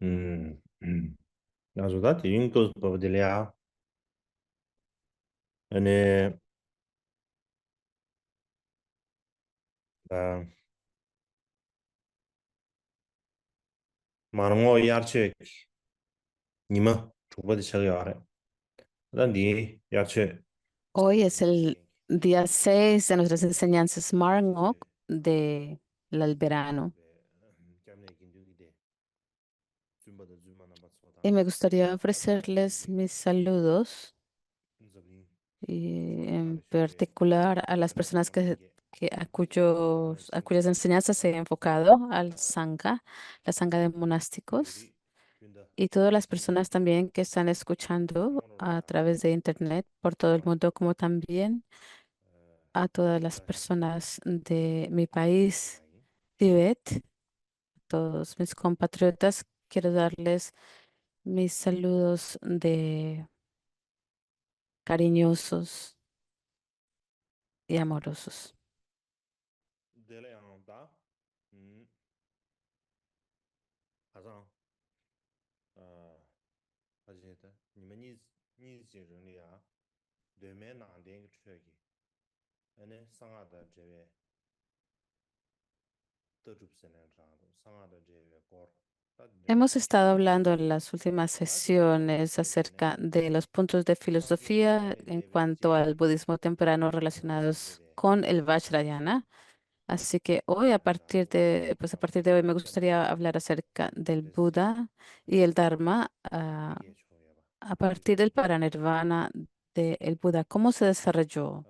음. Also da ti incos po de lea ane da marango yarche nima chupa de chagi are. Da di yarche Hoy es el día 6 de nuestras enseñanzas Marngok del verano. jamne kindu de zumba de zuma na Y batsoda. me gustaría Da di ofrecerles mis saludos zabni y chonga en de shwe particular a las personas mangi a cuyas enseñanzas se he enfocado, al Sangha, la Sangha de monásticos, ri kunda y todas las chimbo personas también que están escuchando samro a la través de Internet por todo el war mundo, como también a todas las da di personas de mi chimbo país, mai Tibet. Todos mis compatriotas, quiero darles mis saludos de cariñosos y amorosos. de le ang da hazang ajeta ni ma ni ji ren li ya de me na de ge chue gi ane sanga da je de zhup sen ne zhang de sanga da je kor ta de Hemos estado hablando en ane las últimas da de ge sesiones chue gi ne acerca de los puntos de sang ge ne filosofía ne en de we cuanto je al budismo temprano chen de relacionados de con el ane Vajrayana. Así que hoy, a partir de hoy, me gustaría hablar acerca del Buda y el Dharma, a partir del paranirvana del Buda. ¿Cómo se desarrolló?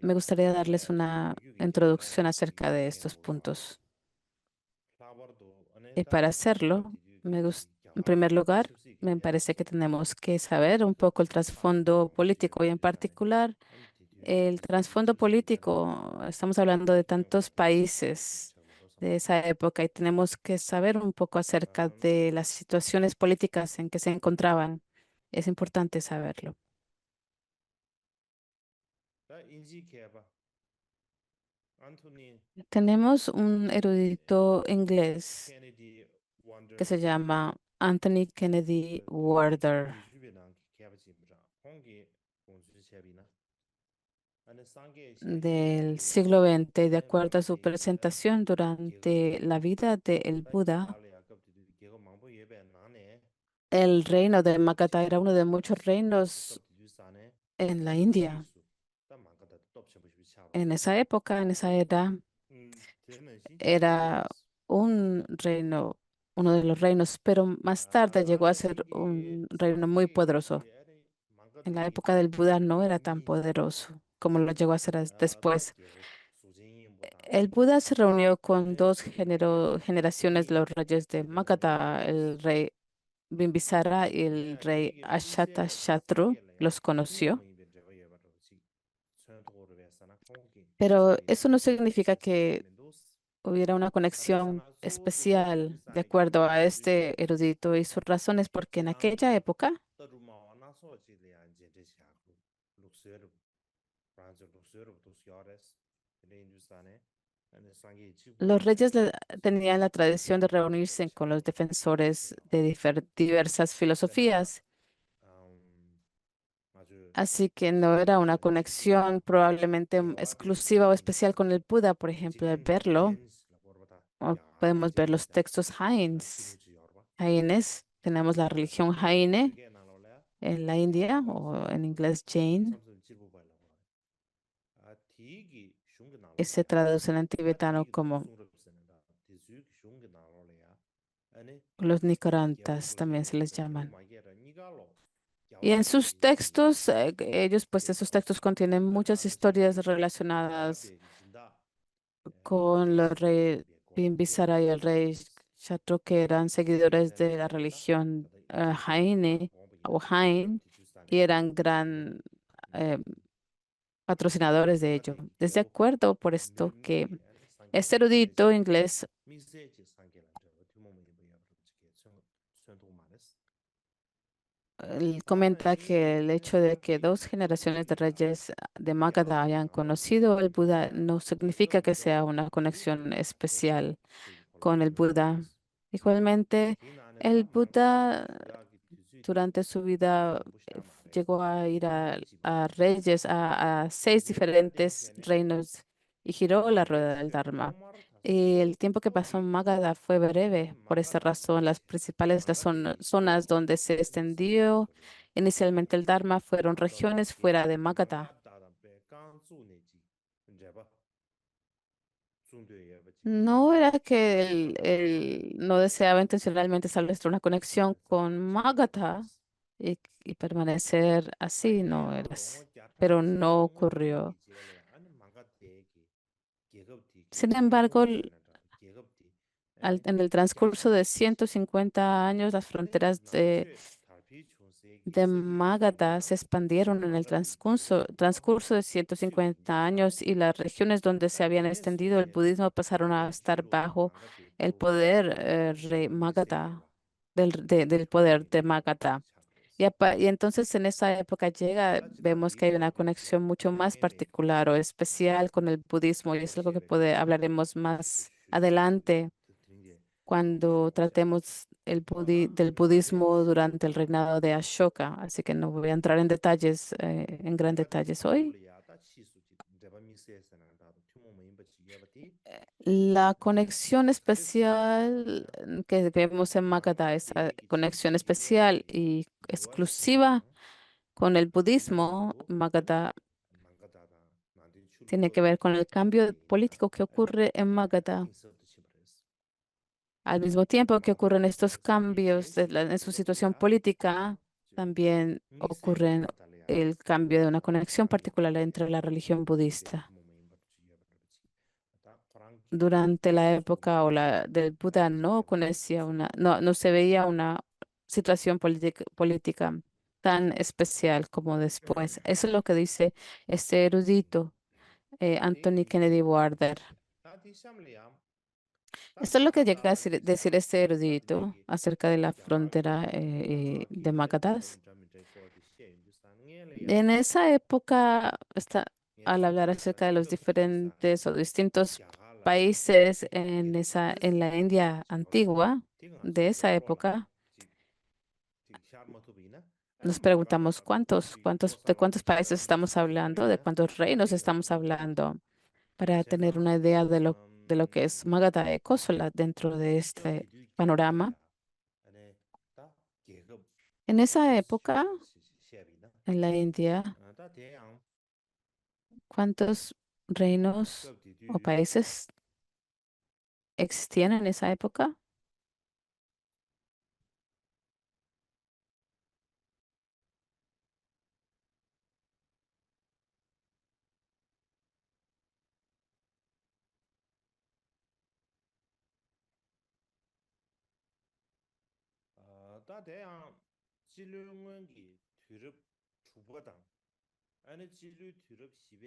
Me gustaría darles una introducción acerca de estos puntos. Y para hacerlo, en primer lugar, me parece que tenemos que saber un poco el trasfondo político y en particular el trasfondo político. Estamos hablando de tantos países de esa época y tenemos que saber un poco acerca de las situaciones políticas en que se encontraban. Es importante saberlo. Anthony Tenemos un erudito inglés Kennedy que se Wonder llama Anthony Kennedy Warder Li Shubi Nang Kyaba Chi Bra Hongi Gong Su Chebi Na Ane Sangye Shebi del Chogi La siglo XX, de Ane acuerdo a Mangpo su Ye Yebe La presentación Gego durante la Yebe vida del Da Buda. Gale Akab Di Gego Mangpo Yebe Nane El reino de Ane Magadha era Chebe uno de muchos Akab reinos Di Sane en la Ane Chi India. Su Da Mangada Top Chebu Shubi Chaba En esa época, en esa era, Tene Shi era un reino, uno de los reinos, pero más tarde llegó a Ane ser Shingi un reino muy Sangye poderoso. Ki Ane En Mangada la Ki época del Buda no era tan Hongi poderoso como lo llegó a ser Da después. Gego Sujin Yimbo Da El Buda se reunió con ane dos generaciones de Shingi los reyes de Chebe Nangye Magadha, el rey Bimbisara y el ane rey Shigi Mise Ajatashatru. Sangye La Ya Los Tinga conoció. Mo Yimbe Drego Yeba Ro Chi Chön Togo Rwe Sana Hongi Pero Chebe eso no significa Mise Sangye que Mendos hubiera una Tare conexión Sana Su Duzo Tendu especial de Sane Ki acuerdo a Su este Chebe erudito y sus razones, porque en Yang aquella época Taru Ma Wana So Chi Le Ya Je Je Sha Ku Luxer Franzo Luxer Dus Yores Le Indu Sane ane Sangye Chibu los Yebe reyes Ro Chi tenían la tradición de reunirse con los defensores de diversas filosofías, así que no era una conexión probablemente exclusiva o especial con el Buda. Por ejemplo, al verlo, podemos ver los textos Jaines. Tenemos la religión Jaine en la India o en inglés Jain, que se traduce en tibetano como los Nicarantas, también se les llaman. Y en sus textos, pues esos textos contienen muchas historias relacionadas con los rey Bimbisara y el rey Shatru, que eran seguidores de la religión Jaine o Jain y eran gran eh, patrocinadores de ello. ¿Es de acuerdo por esto que este erudito inglés él comenta que el hecho de que dos generaciones de reyes de Magadha hayan conocido al Buda no significa que sea una conexión especial con el Buda? Igualmente, el Buda durante su vida llegó a ir a reyes, a 6 diferentes reinos y giró la rueda del Dharma. Y el tiempo que pasó en Magadha fue breve. Por esta razón, las principales zonas donde se extendió inicialmente el Dharma fueron regiones fuera de Magadha. No era que él no deseaba intencionalmente establecer una conexión con Magadha y permanecer así, no era pero no ocurrió. Sin embargo, en el transcurso de 150 años, las fronteras de Magadha se expandieron en el transcurso de 150 años y las regiones donde se habían extendido el budismo pasaron a estar bajo el poder rey Magadha, del poder de Magadha. Y entonces en esa época vemos que hay una conexión mucho más particular o especial con el budismo y es algo que hablaremos más adelante cuando tratemos del budismo durante el reinado de Ashoka. Así que no voy a entrar en detalles, en gran detalles hoy. La conexión especial que vemos en Magadha, esa conexión especial y exclusiva con el budismo, Magadha tiene que ver con el cambio político que ocurre en Magadha. Al mismo tiempo que ocurren estos cambios en su situación política, también ocurren el cambio de una conexión particular entre la religión budista. Durante la época del Buda no se veía una situación política tan especial como después. Eso es lo que dice este erudito, Anthony Kennedy Warder. Esto es lo que llega a decir este erudito acerca de la frontera de Magadha. En esa época, al hablar acerca de los diferentes o distintos países en la India antigua de esa época, nos preguntamos de cuántos países estamos hablando, de cuántos reinos estamos hablando, para tener una idea de lo que es Magadha y Kosala dentro de este panorama. En esa época, en la India, ¿cuántos reinos o países existían en esa época?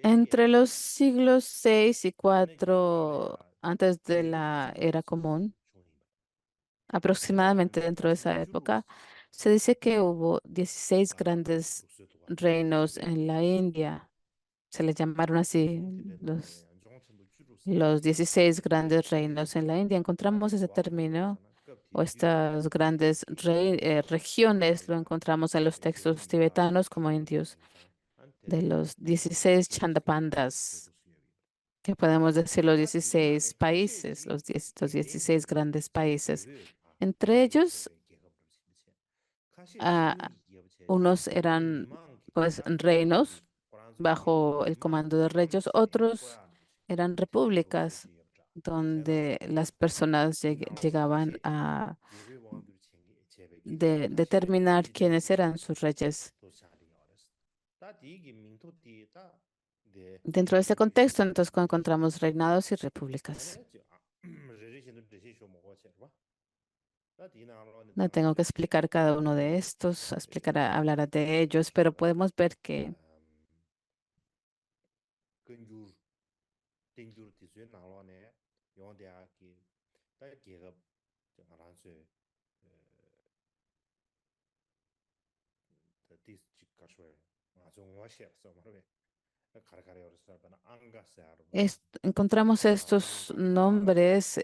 Entre los siglos 6 y 4 antes de la era común, aproximadamente dentro de esa época, se dice que hubo 16 grandes reinos en la India. Se les llamaron así los 16 grandes reinos en la India. Encontramos ese término o estas grandes regiones, lo encontramos en los textos tibetanos como indios, de los 16 chandapandas, que podemos decir los 16 países, los 16 grandes países. Entre ellos, ah, unos eran pues reinos bajo el comando de reyes, otros eran repúblicas donde las personas llegaban a determinar quiénes eran sus reyes. Dentro de este contexto, entonces, encontramos reinados y repúblicas. No tengo que explicar cada uno de estos, hablar de ellos, pero podemos ver que encontramos estos nombres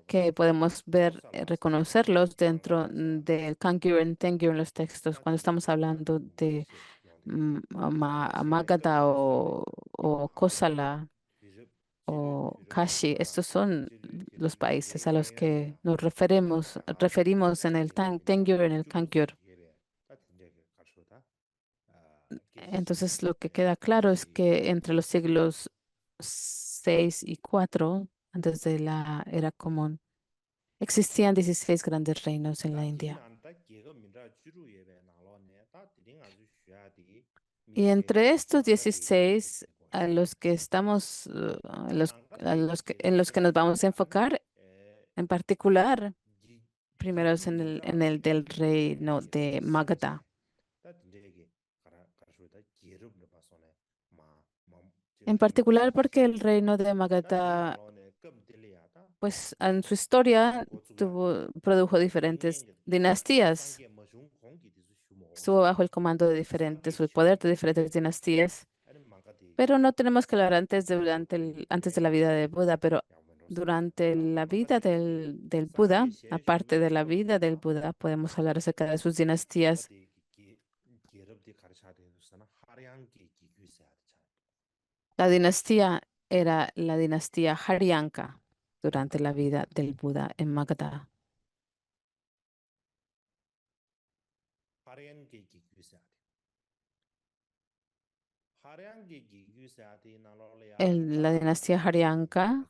que podemos ver, reconocerlos dentro del Kangyur y Tengyur en los textos, cuando estamos hablando de Magadha o Kosala o Kashi. Estos son los países a los que nos referimos en el Tengyur y en el Kangyur. Entonces, lo que queda claro es que entre los siglos 6 y 4, antes de la era común, existían 16 grandes reinos en la India. Y entre estos 16, a los que estamos, en los que nos vamos a enfocar en particular, primero es en el del reino de Magadha. En particular porque el reino de Magadha, pues en su historia produjo diferentes dinastías. Estuvo bajo el comando de diferentes, o el poder de diferentes dinastías. Pero no tenemos que hablar antes de la vida de Buda, pero durante la vida del Buda, aparte de la vida del Buda, podemos hablar acerca de sus dinastías. La dinastía era la dinastía Haryanka durante la vida del Buda en Magadha. La dinastía Haryanka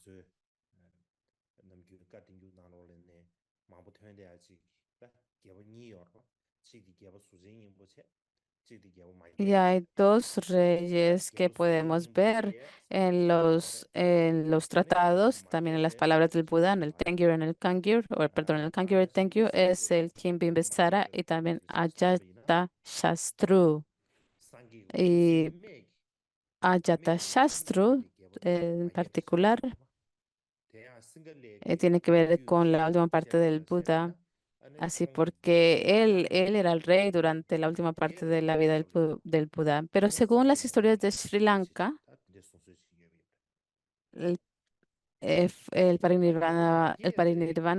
y hay dos reyes que podemos ver en los tratados, también en las palabras del Buda, en el Tengyur, en el Kangyur, o perdón, en el Kangyur y el Tengyur, es el Kimbimbisara y también Ajatashatru. Y Ajatashatru en particular tiene que ver con la última parte del Buda. Así porque él era el rey durante la última parte de la vida del Buda. Pero según las historias de Sri Lanka, el, el parinirvana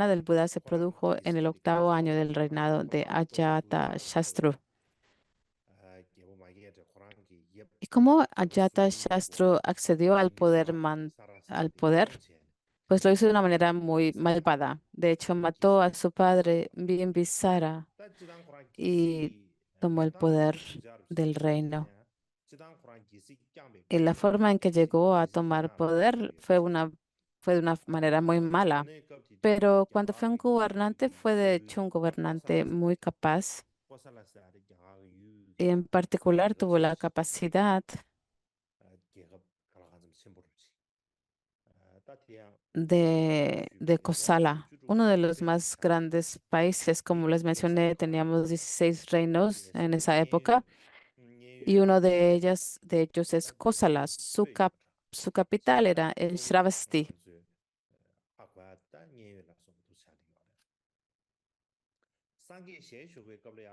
del Buda se produjo en el octavo año del reinado de Ajatashatru. ¿Y cómo Ajatashatru accedió al poder? Pues lo hizo de una manera muy malvada. De hecho, mató a su padre Bimbisara y tomó el poder del reino. Y la forma en que llegó a tomar poder fue de una manera muy mala. Pero cuando fue un gobernante, fue de hecho un gobernante muy capaz y en particular tuvo la capacidad de Kosala, uno de los más grandes países. Como les mencioné, teníamos 16 reinos en esa época y uno de ellos es Kosala. Su capital era en Shravasti.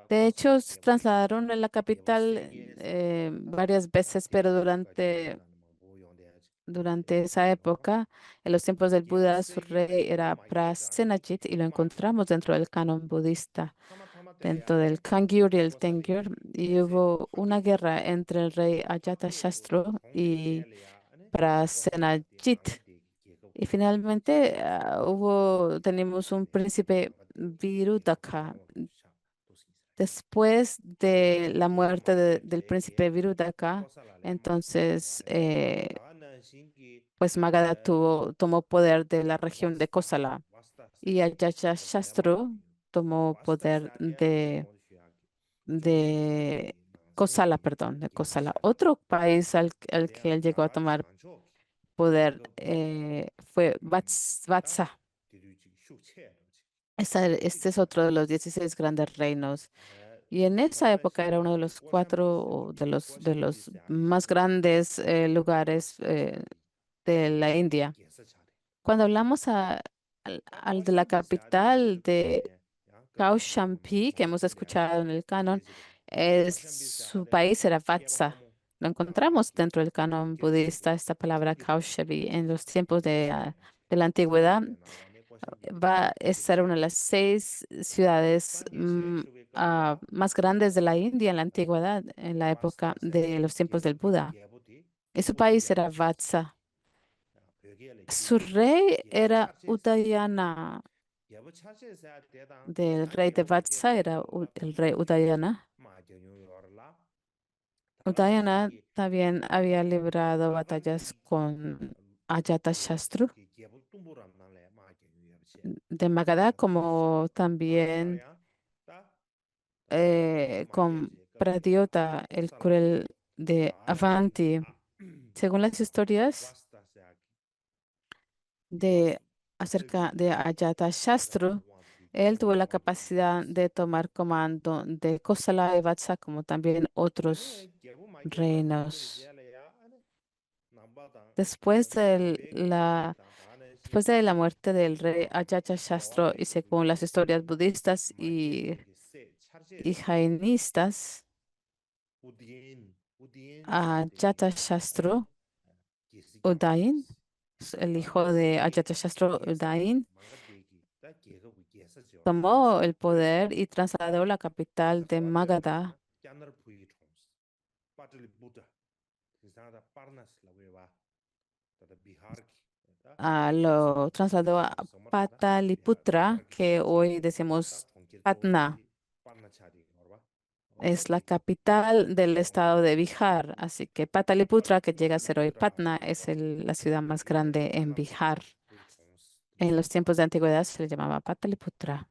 De hecho, se trasladaron a la capital varias veces, pero durante esa época, en los tiempos del Buda, su rey era Prasenajit y lo encontramos dentro del canon budista, dentro del Kangyur y el Tengyur. Y hubo una guerra entre el rey Ajatashatru y Prasenajit. Y finalmente tenemos un príncipe Virudaka. Después de la muerte del príncipe Virudaka, entonces, pues Magadha tomó poder de la región de Kosala y Ajatashatru tomó poder de Kosala, perdón, de Kosala. Otro país al que él llegó a tomar poder fue Vatsa. Este es otro de los 16 grandes reinos. Y en esa época era uno de los cuatro o de los más grandes lugares de la India. Cuando hablamos al de la capital de Kaushambi, que hemos escuchado en el canon, su país era Vatsa. Lo encontramos dentro del canon budista, esta palabra Kaushambi, en los tiempos de la antigüedad. va a ser una de las 6 ciudades más grandes de la India en la antigüedad, en la época de los tiempos del Buda. Y su país era Vatsa. Su rey era Udayana, del rey de Vatsa era el rey Udayana. Udayana también había librado batallas con Ajatashatru de Magadha, como también con Pradyota, el cruel de Avanti. Según las historias de acerca de Ajatashatru, él tuvo la capacidad de tomar comando de Kosala y Vatsa, como también otros reinos. Después después de la muerte del rey Ajatashatru, y según las historias budistas y jainistas, Ajatashatru Udayin, el hijo de Ajatashatru Udayin, tomó el poder y trasladó la capital de Magadha. Lo trasladó a Pataliputra, que hoy decimos Patna. Es la capital del estado de Bihar, así que Pataliputra, que llega a ser hoy Patna, es la ciudad más grande en Bihar. En los tiempos de antigüedad se le llamaba Pataliputra.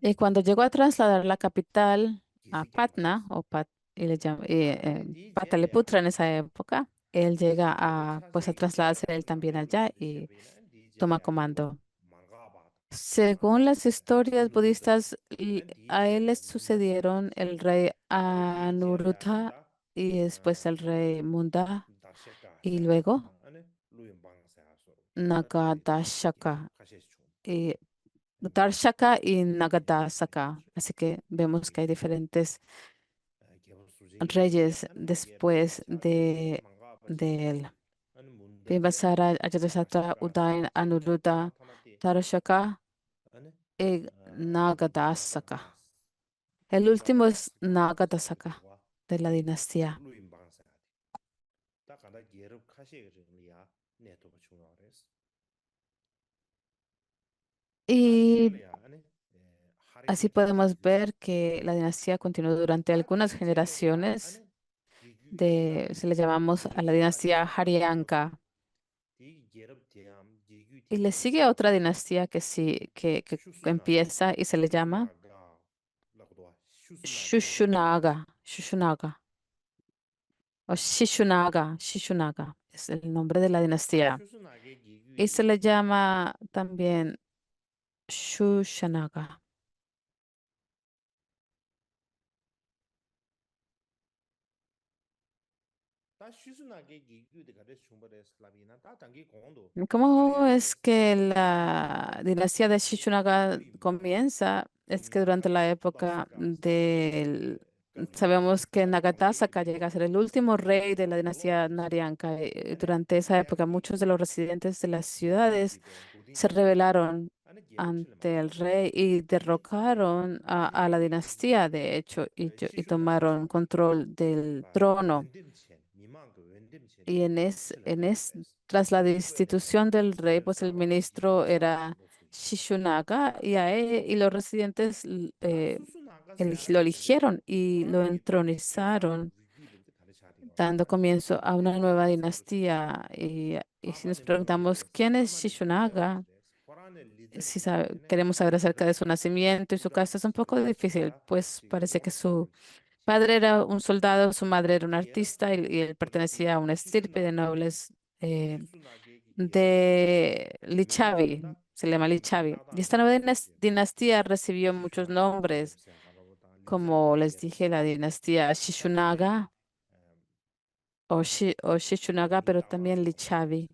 Y cuando llegó a trasladar la capital a Patna, y le Pataliputra en esa época, él llega pues a trasladarse él también allá y toma comando. Según las historias budistas, a él le sucedieron el rey Anuruddha y después el rey Munda y luego Nagadashaka y Darshaka y Nagadasaka. Así que vemos que hay diferentes reyes después de él. Bimbasara, Ajatasattu, Udayan, Anuruddha, Darshaka y Nagadasaka. El último es Nagadasaka de la dinastía. Y así podemos ver que la dinastía continuó durante algunas generaciones. Se le llamamos a la dinastía Haryanka. Y le sigue otra dinastía que sí, que empieza y se le llama Shushunaga o Shishunaga es el nombre de la dinastía. Y se le llama también Shushanaga. ¿Cómo es que la dinastía de Shishunaga comienza? Es que durante la época sabemos que Nagatasaka llega a ser el último rey de la dinastía Naryanka. Durante esa época, muchos de los residentes de las ciudades se rebelaron ante el rey y derrocaron a la dinastía, de hecho, y tomaron control del trono. Y tras la destitución del rey, pues el ministro era Shishunaga y los residentes lo eligieron y lo entronizaron, dando comienzo a una nueva dinastía. Y si nos preguntamos quién es Shishunaga, si queremos saber acerca de su nacimiento y su casa, es un poco difícil, pues parece que su padre era un soldado, su madre era una artista y él pertenecía a una estirpe de nobles de Lichavi, se le llama Lichavi. Y esta nueva dinastía recibió muchos nombres, como les dije, la dinastía Shishunaga o Shishunaga, pero también Lichavi.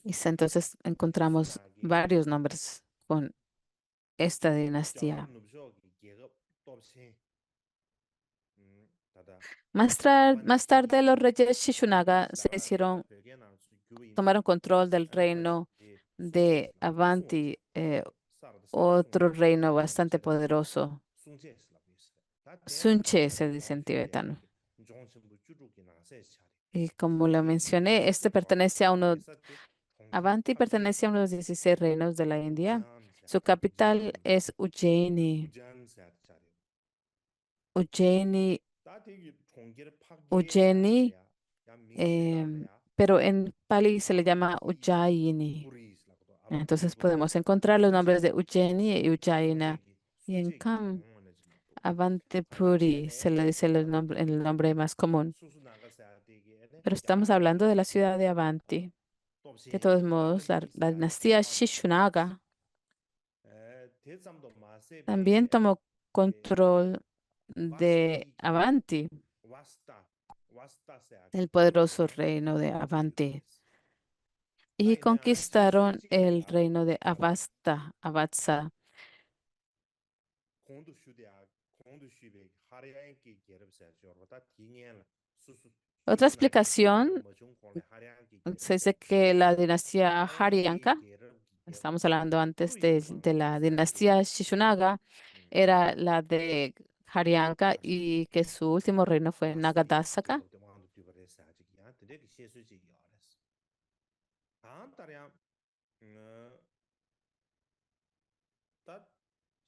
Entonces encontramos varios nombres con esta dinastía. Más tarde, los reyes Shishunaga tomaron control del reino de Avanti, otro reino bastante poderoso. Sunche se dice en tibetano. Y como lo mencioné, Avanti pertenece a uno de los 16 reinos de la India. Su capital es Ujjaini. Ujjaini, Ujjaini, pero en Pali se le llama Ujjaini. Entonces podemos encontrar los nombres de Ujjaini y Ujjaina. Y en Avantipuri se le dice el nombre más común. Pero estamos hablando de la ciudad de Avanti. De todos modos, la dinastía Shishunaga también tomó control de Avanti, el poderoso reino de Avanti, y conquistaron el reino de Avatsa. Otra explicación se dice que la dinastía Haryanka, estamos hablando antes de la dinastía Shishunaga, era la de Haryanka y que su último reino fue Nagadasaka.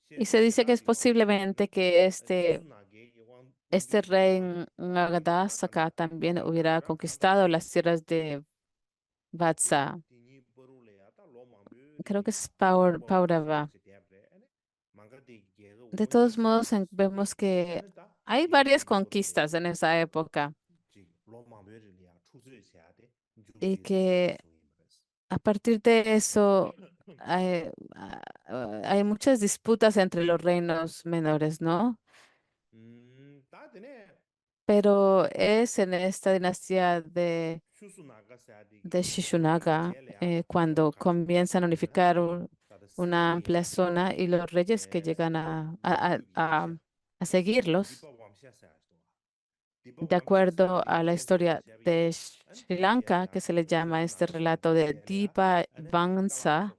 Y se dice que es posiblemente que este rey Nagadasaka también hubiera conquistado las tierras de Vatsa. Creo que es Paurava. De todos modos, vemos que hay varias conquistas en esa época y que a partir de eso hay muchas disputas entre los reinos menores, ¿no? Pero es en esta dinastía de Shishunaga cuando comienzan a unificar una amplia zona y los reyes que llegan a seguirlos. De acuerdo a la historia de Sri Lanka, que se le llama este relato de Dipa Vamsa,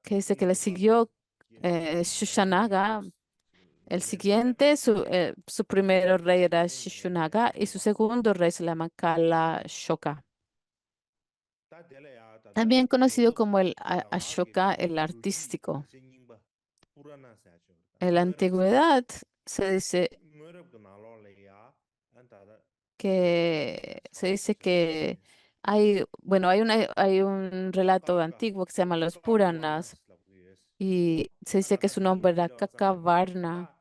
que dice que le siguió Shushanaga. El siguiente, su primer rey era Shishunaga y su segundo rey se llama Kala Shoka. También conocido como el Ashoka, el artístico. En la antigüedad se dice que bueno, hay un relato antiguo que se llama los Puranas y se dice que su nombre era Kakavarna.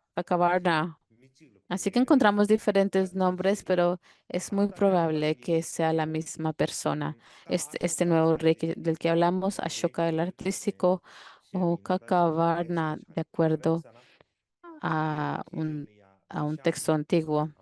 Así que encontramos diferentes nombres, pero es muy probable que sea la misma persona. Este nuevo rey del que hablamos, Ashoka el artístico o Kakavarna, de acuerdo a un texto antiguo.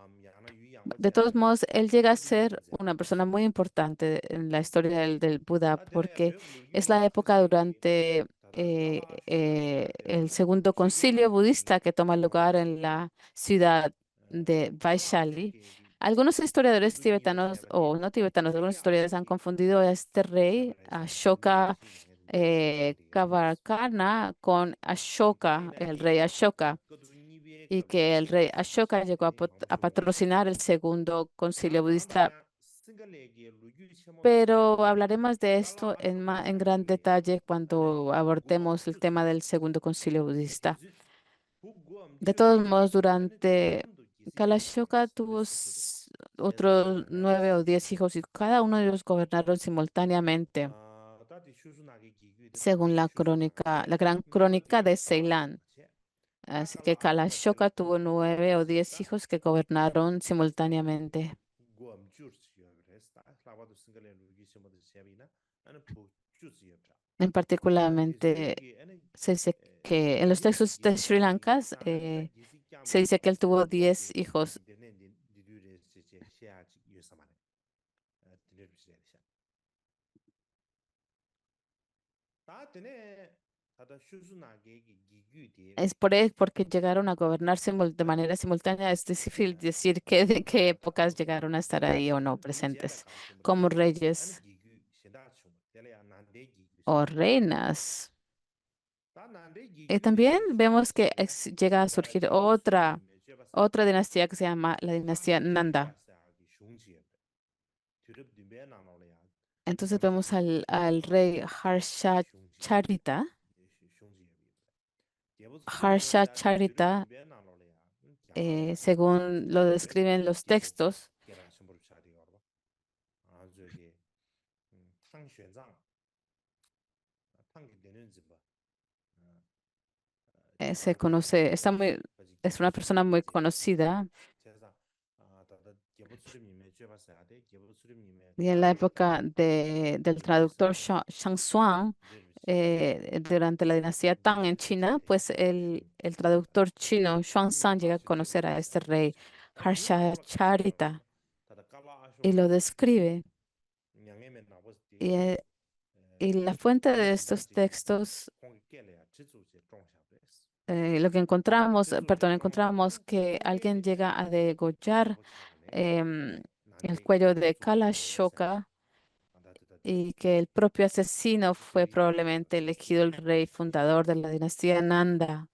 De todos modos, él llega a ser una persona muy importante en la historia del Buda porque es la época durante el segundo concilio budista que toma lugar en la ciudad de Vaishali. Algunos historiadores tibetanos o no tibetanos, algunos historiadores han confundido a este rey, Ashoka Kavarkana, con Ashoka, el rey Ashoka y que el rey Ashoka llegó a patrocinar el segundo concilio budista, pero hablaremos de esto en gran detalle cuando abordemos el tema del segundo concilio budista. De todos modos, durante Kalashoka tuvo otros 9 o 10 hijos y cada uno de ellos gobernaron simultáneamente, según la gran crónica de Ceilán. Así que Kalashoka tuvo 9 o 10 hijos que gobernaron simultáneamente. En particularmente, se dice que en los textos de Sri Lanka se dice que él tuvo 10 hijos. Es porque llegaron a gobernar de manera simultánea. Es difícil decir de qué épocas llegaron a estar ahí o no presentes, como reyes o reinas. También vemos que llega a surgir otra dinastía que se llama la dinastía Nanda. Entonces vemos al rey Harsha Charita, según lo describen los textos, se conoce, es una persona muy conocida. Y en la época del traductor Shang Xuan, durante la dinastía Tang en China, pues el traductor chino Xuanzang llega a conocer a este rey Harsha y lo describe. Y, y la fuente de estos textos, lo que encontramos que alguien llega a degollar el cuello de Kalashoka y que el propio asesino fue probablemente elegido el rey fundador de la dinastía Nanda.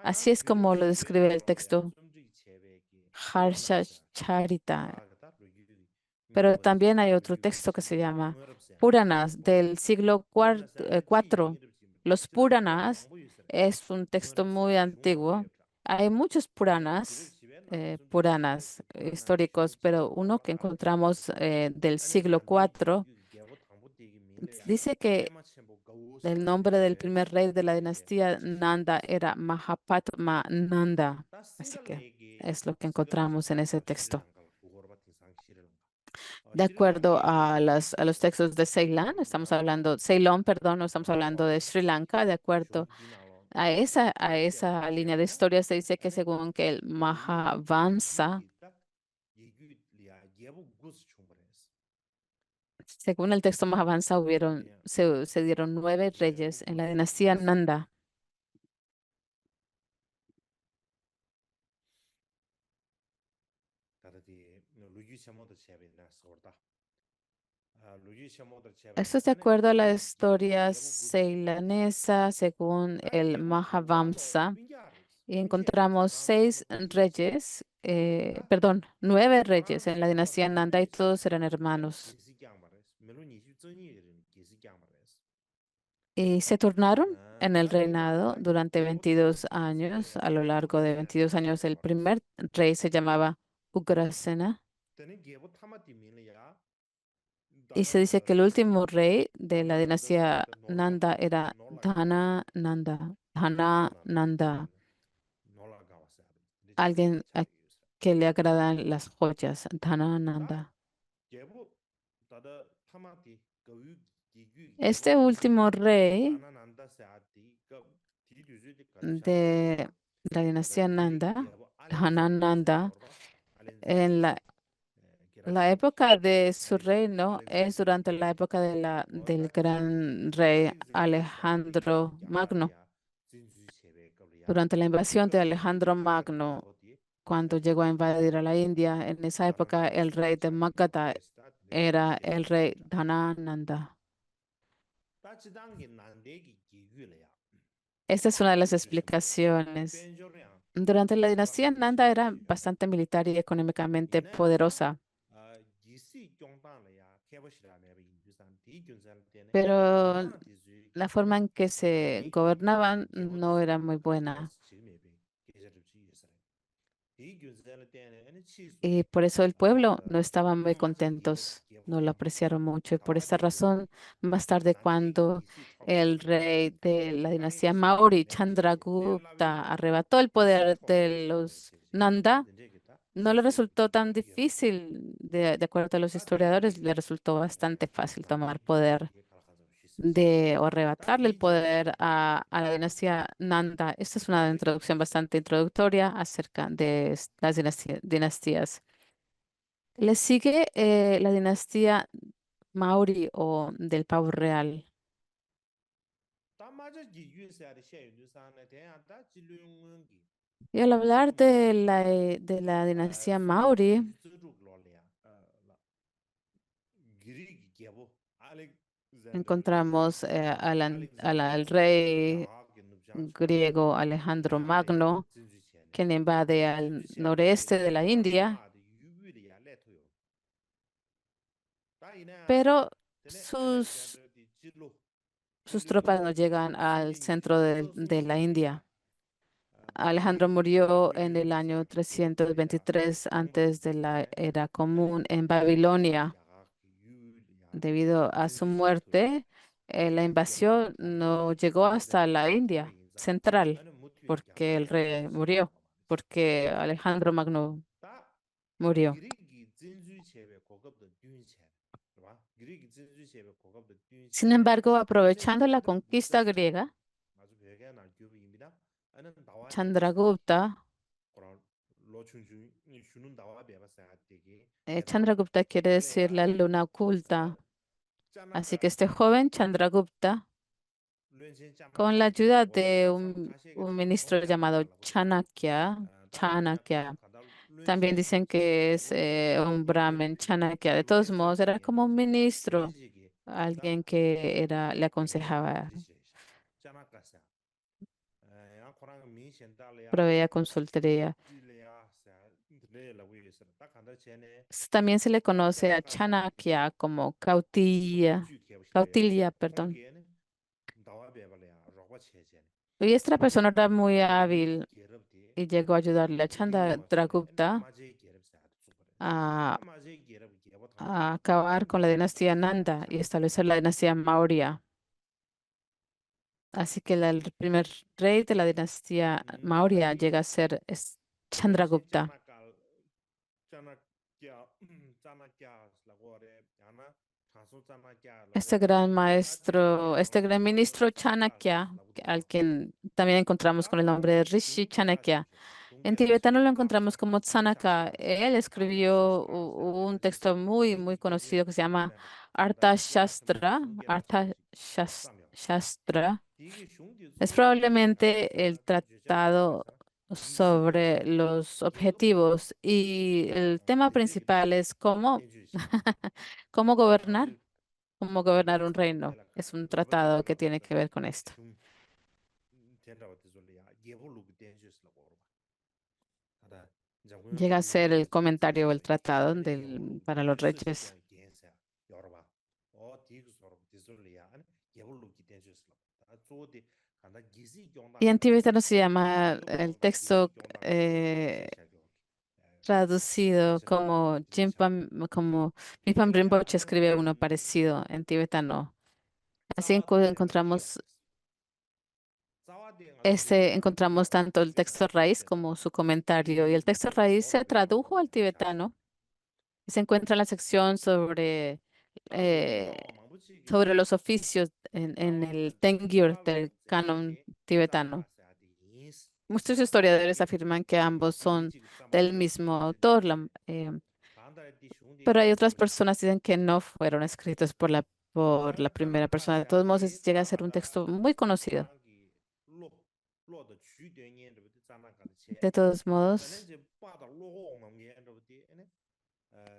Así es como lo describe el texto Harsha Charita. Pero también hay otro texto que se llama Puranas del siglo IV. Los Puranas es un texto muy antiguo. Hay muchos Puranas históricos, pero uno que encontramos del siglo IV dice que el nombre del primer rey de la dinastía Nanda era Mahapatma Nanda. Así que es lo que encontramos en ese texto. De acuerdo a los textos de Ceilón, perdón, no estamos hablando de Sri Lanka, de acuerdo a esa línea de historia se dice que según que el Mahavamsa, según el texto Mahavamsa, se dieron 9 reyes en la dinastía Nanda. Esto es de acuerdo a la historia ceilanesa, según el Mahavamsa, y encontramos 9 reyes en la dinastía Nanda y todos eran hermanos. Y se turnaron en el reinado durante 22 años. A lo largo de 22 años, el primer rey se llamaba Ugrasena. Y se dice que el último rey de la dinastía Nanda era Dhana Nanda. Dhana Nanda, alguien a que le agradan las joyas. Dhana Nanda. Este último rey de la dinastía Nanda, Nanda, en la época de su reino es durante la época del gran rey Alejandro Magno. Durante la invasión de Alejandro Magno, cuando llegó a invadir a la India, en esa época el rey de Magadha era el rey Dhanananda. Esta es una de las explicaciones. Durante la dinastía Nanda era bastante militar y económicamente poderosa, pero la forma en que se gobernaban no era muy buena. Y por eso el pueblo no estaba muy contentos, no lo apreciaron mucho. Y por esta razón, más tarde, cuando el rey de la dinastía Maurya, Chandragupta, arrebató el poder de los Nanda, no le resultó tan difícil, de acuerdo a los historiadores, le resultó bastante fácil tomar poder o arrebatarle el poder a la dinastía Nanda. Esta es una introducción bastante introductoria acerca de las dinastías. Le sigue la dinastía Mauri o del pavo real. Y al hablar de la dinastía Mauri, encontramos al rey griego Alejandro Magno, quien invade al noreste de la India, pero sus, sus tropas no llegan al centro de la India. Alejandro murió en el año 323 antes de la era común en Babilonia. Debido a su muerte, la invasión no llegó hasta la India central porque el rey murió, porque Alejandro Magno murió. Sin embargo, aprovechando la conquista griega, Chandragupta, Chandragupta quiere decir la luna oculta. Así que este joven Chandragupta, con la ayuda de un ministro llamado Chanakya, también dicen que es un Brahmin Chanakya. De todos modos, era como un ministro, alguien que le aconsejaba, proveía consultoría. También se le conoce a Chanakya como Kautilya, perdón. Y esta persona era muy hábil y llegó a ayudarle a Chandragupta a, a acabar con la dinastía Nanda y establecer la dinastía Maurya. Así que el primer rey de la dinastía Maurya llega a ser Chandragupta. Este gran maestro, este gran ministro Chanakya, al quien también encontramos con el nombre de Rishi Chanakya. En tibetano lo encontramos como Tsanaka. Él escribió un texto muy conocido que se llama Shastra. Es probablemente el tratado sobre los objetivos y el tema principal es cómo cómo gobernar un reino. Es un tratado que tiene que ver con esto. Llega a ser el comentario o el tratado para los reyes. Y en tibetano se llama el texto traducido como como Mipham Rinpoche escribe uno parecido en tibetano. Así encontramos encontramos tanto el texto raíz como su comentario. Y el texto raíz se tradujo al tibetano y se encuentra en la sección eh, sobre los oficios en el Tengyur del canon tibetano. Muchos historiadores afirman que ambos son del mismo autor, pero hay otras personas que dicen que no fueron escritos por la primera persona. De todos modos, llega a ser un texto muy conocido. De todos modos,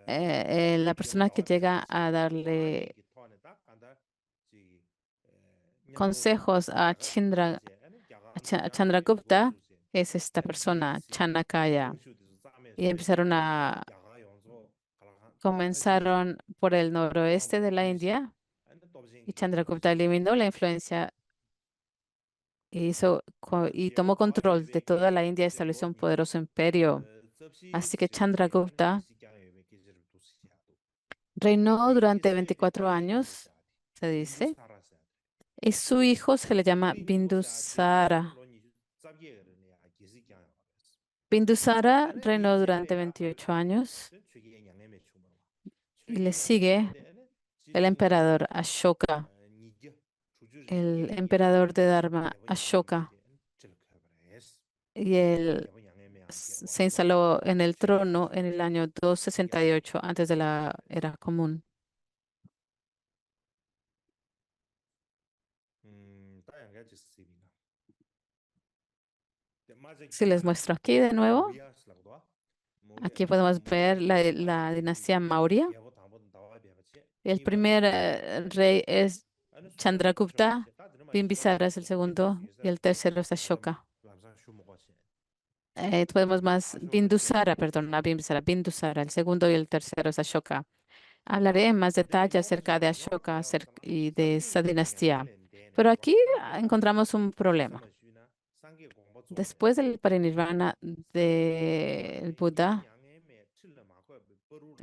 la persona que llega a darle consejos a Chandragupta es esta persona, Chanakya. Y comenzaron por el noroeste de la India y Chandragupta eliminó la influencia y tomó control de toda la India y estableció un poderoso imperio. Así que Chandragupta reinó durante 24 años, se dice, y su hijo se le llama Bindusara. Bindusara reinó durante 28 años y le sigue el emperador Ashoka, el emperador de Dharma Ashoka. Y él se instaló en el trono en el año 268 antes de la era común. Si les muestro aquí de nuevo, aquí podemos ver la dinastía Maurya. El primer rey es Chandragupta, Bimbisara es el segundo y el tercero es Ashoka. Podemos más, Bindusara, perdón, no Bimbisara, Bindusara, el segundo y el tercero es Ashoka. Hablaré en más detalle acerca de Ashoka y de esa dinastía. Pero aquí encontramos un problema. Después del parinirvana del Buda,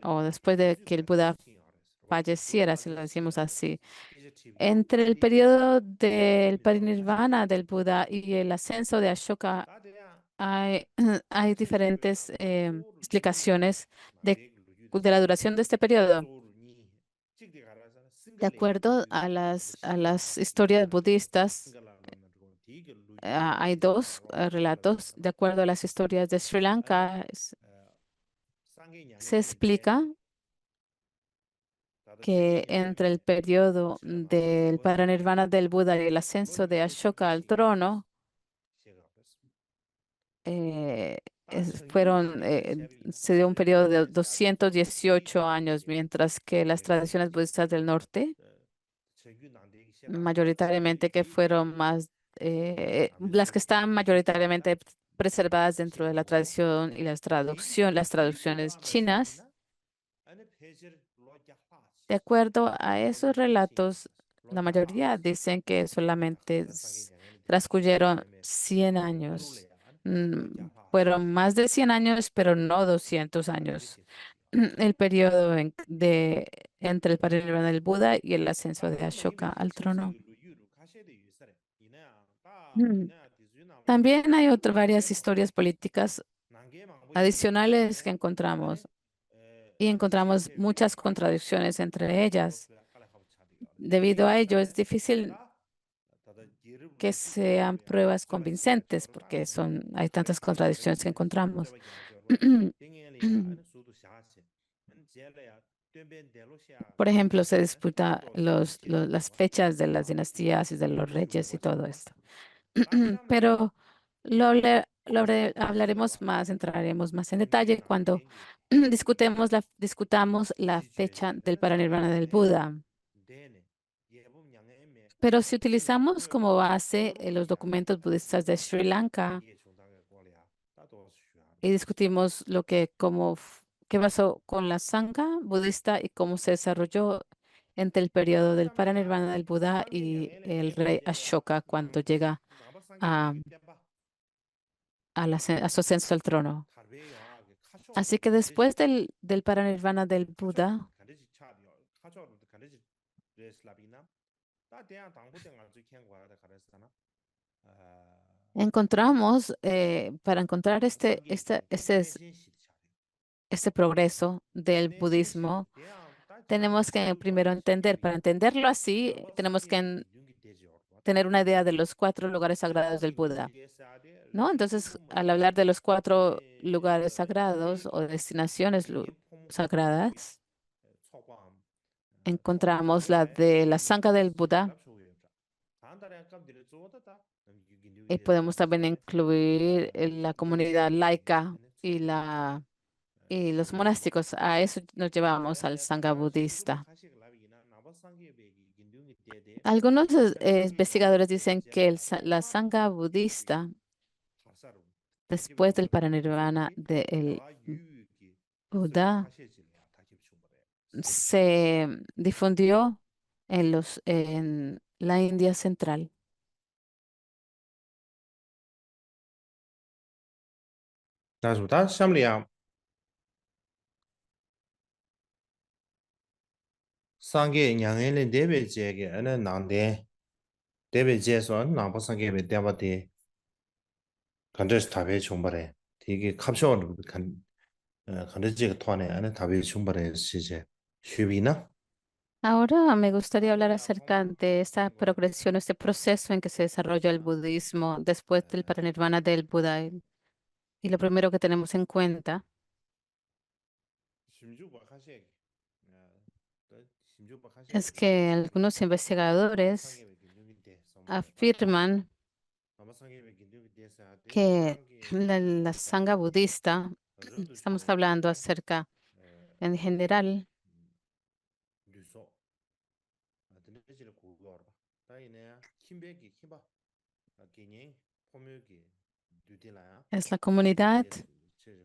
o después de que el Buda falleciera, si lo decimos así, entre el periodo del parinirvana del Buda y el ascenso de Ashoka hay, hay diferentes explicaciones de la duración de este periodo. De acuerdo a las historias budistas, hay dos relatos. De acuerdo a las historias de Sri Lanka, se explica que entre el periodo del parinirvana del Buda y el ascenso de Ashoka al trono, eh, se dio un periodo de 218 años, mientras que las tradiciones budistas del norte, mayoritariamente que fueron más, las que están mayoritariamente preservadas dentro de la tradición y las traducciones chinas, de acuerdo a esos relatos, la mayoría dicen que solamente transcurrieron 100 años. Fueron más de 100 años, pero no 200 años. El periodo entre el parinirvana del Buda y el ascenso de Ashoka al trono. Mm. También hay varias historias políticas adicionales que encontramos y encontramos muchas contradicciones entre ellas. Debido a ello, es difícil que sean pruebas convincentes porque hay tantas contradicciones que encontramos. Por ejemplo, se disputa las fechas de las dinastías y de los reyes y todo esto. Pero hablaremos más, entraremos más en detalle cuando discutamos la fecha del parinirvana del Buda. Pero si utilizamos como base los documentos budistas de Sri Lanka y discutimos qué pasó con la Sangha budista y cómo se desarrolló entre el periodo del parinirvana del Buda y el rey Ashoka cuando llega a, a su ascenso al trono. Así que después del parinirvana del Buda, para encontrar este progreso del budismo, tenemos que primero para entenderlo así, tenemos que tener una idea de los 4 lugares sagrados del Buda, ¿no? Entonces, al hablar de los 4 lugares sagrados o destinaciones sagradas, encontramos la de la Sangha del Buda y podemos también incluir la comunidad laica y los monásticos. A eso nos llevamos al Sangha budista. Algunos investigadores dicen que la Sangha budista, después del parinirvana del Buda, se difundió en la India central. 나중다 샴리야 상게 양엘레 데베제게 어느 난데 데베제선 나버 상게베 데바데 간저스 타베 총바레 되게 캡션 간저지가 토안에 어느 타베 총바레 시제 슈비나 Ahora me gustaría hablar acerca de esta progresión, este proceso en que se desarrolla el budismo después del parinirvana del Buda. Y lo primero que tenemos en cuenta es que algunos investigadores afirman que la sangha budista, estamos hablando acerca, en general, es la comunidad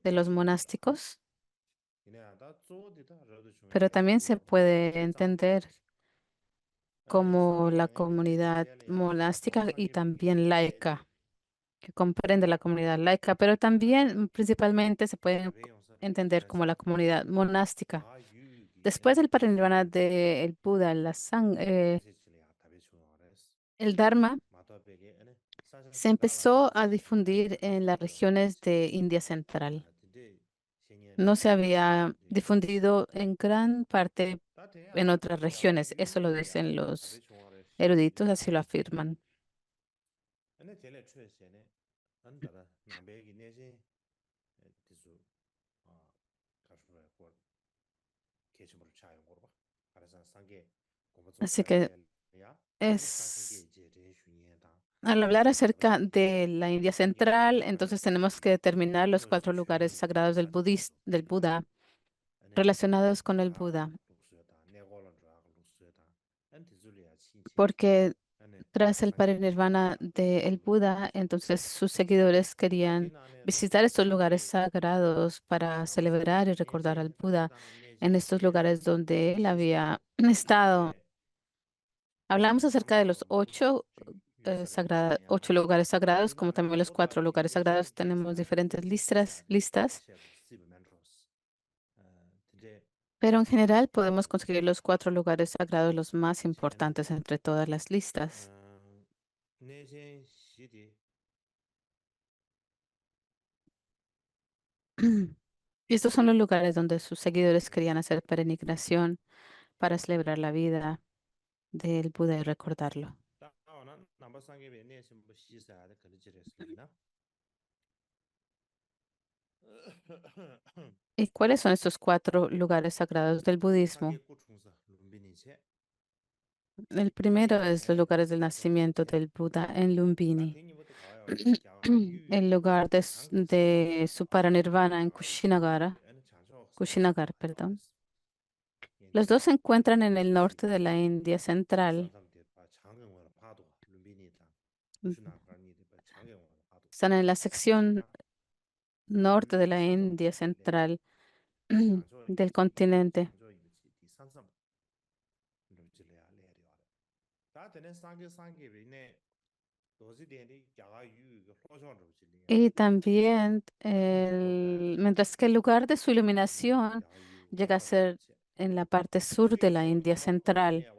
de los monásticos, pero también se puede entender como la comunidad monástica y también laica, que comprende la comunidad laica, pero también principalmente se puede entender como la comunidad monástica. Después del parinirvana del Buda, el Dharma se empezó a difundir en las regiones de India Central. No se había difundido en gran parte en otras regiones. Eso lo dicen los eruditos, así lo afirman. Así que es al hablar acerca de la India Central, entonces tenemos que determinar los cuatro lugares sagrados del Buda relacionados con el Buda, porque tras el parinirvana del Buda, entonces sus seguidores querían visitar estos lugares sagrados para celebrar y recordar al Buda en estos lugares donde él había estado. Hablamos acerca de los ocho lugares sagrados, como también los cuatro lugares sagrados. Tenemos diferentes listas, pero en general podemos conseguir los cuatro lugares sagrados los más importantes entre todas las listas. Y estos son los lugares donde sus seguidores querían hacer peregrinación para celebrar la vida del Buda y recordarlo. ¿Y cuáles son estos cuatro lugares sagrados del budismo? El primero es los lugares del nacimiento del Buda en Lumbini, el lugar de su paranirvana en Kushinagar, perdón. Los dos se encuentran en el norte de la India central. Están en la sección norte de la India central del continente. Y también, mientras que el lugar de su iluminación llega a ser en la parte sur de la India central.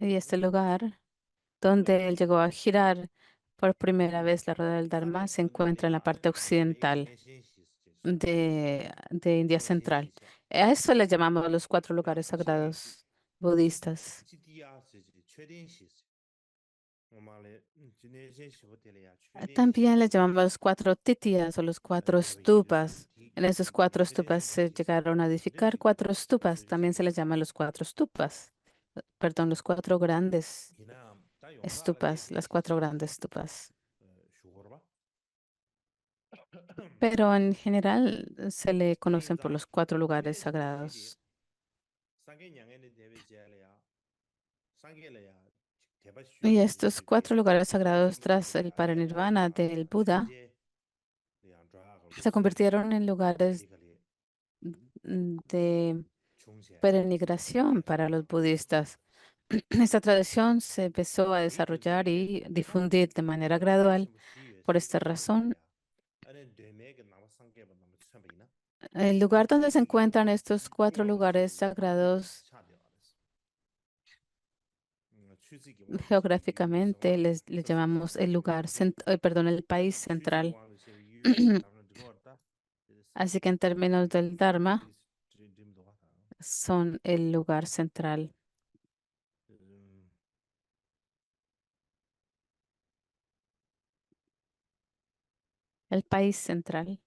Y este lugar, donde él llegó a girar por primera vez la rueda del Dharma, se encuentra en la parte occidental de India central. A eso le llamamos los cuatro lugares sagrados budistas. También les llamamos los cuatro titias o los cuatro stupas. En esos cuatro stupas se llegaron a edificar cuatro stupas. También se les llama los cuatro stupas. Perdón, los cuatro grandes stupas, las cuatro grandes stupas. Pero en general se le conocen por los cuatro lugares sagrados. Y estos cuatro lugares sagrados tras el parinirvana del Buda se convirtieron en lugares de peregrinación para los budistas. Esta tradición se empezó a desarrollar y difundir de manera gradual. Por esta razón, el lugar donde se encuentran estos cuatro lugares sagrados geográficamente les llamamos el perdón, el país central. Así que en términos del Dharma, son el lugar central. El país central.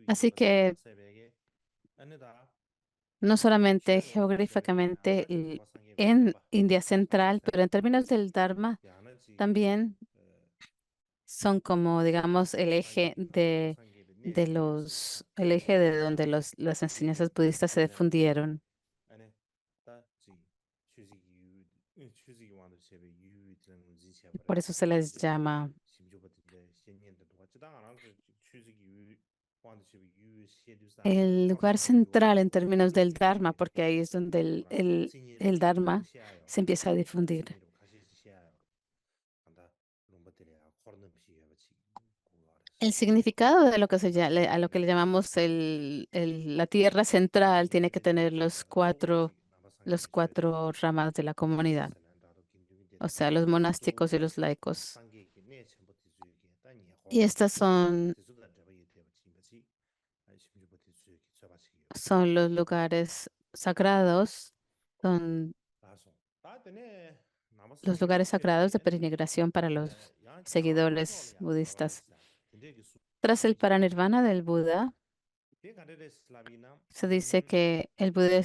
Así que no solamente geográficamente en India Central, pero en términos del Dharma también son como, digamos, el eje de donde las enseñanzas budistas se difundieron. Por eso se les llama el lugar central en términos del Dharma, porque ahí es donde el Dharma se empieza a difundir. El significado de lo que a lo que le llamamos la tierra central tiene que tener los cuatro ramas de la comunidad, o sea, los monásticos y los laicos. Y estas son los lugares sagrados, son los lugares sagrados de peregrinación para los seguidores budistas. Tras el paranirvana del Buda, se dice que el Buda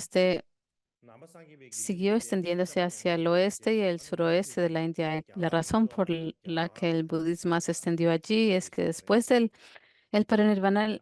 siguió extendiéndose hacia el oeste y el suroeste de la India. La razón por la que el budismo se extendió allí es que después del el paranirvana,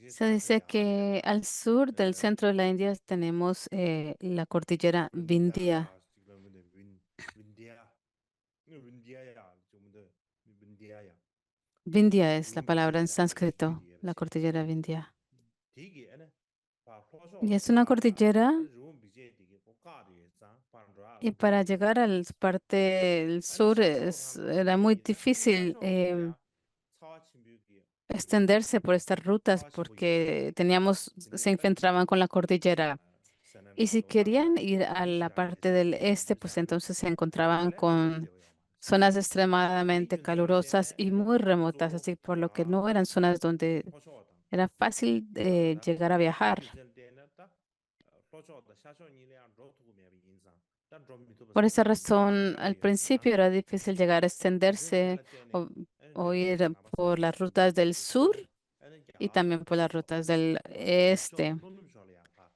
se dice que al sur del centro de la India tenemos la cordillera Vindhya. Vindhya es la palabra en sánscrito, la cordillera Vindhya. Y es una cordillera, y para llegar a la parte del sur era muy difícil extenderse por estas rutas porque se enfrentaban con la cordillera. Y si querían ir a la parte del este, pues entonces se encontraban con zonas extremadamente calurosas y muy remotas, así por lo que no eran zonas donde era fácil llegar a viajar. Por esa razón, al principio era difícil llegar a extenderse o, o ir por las rutas del sur y también por las rutas del este.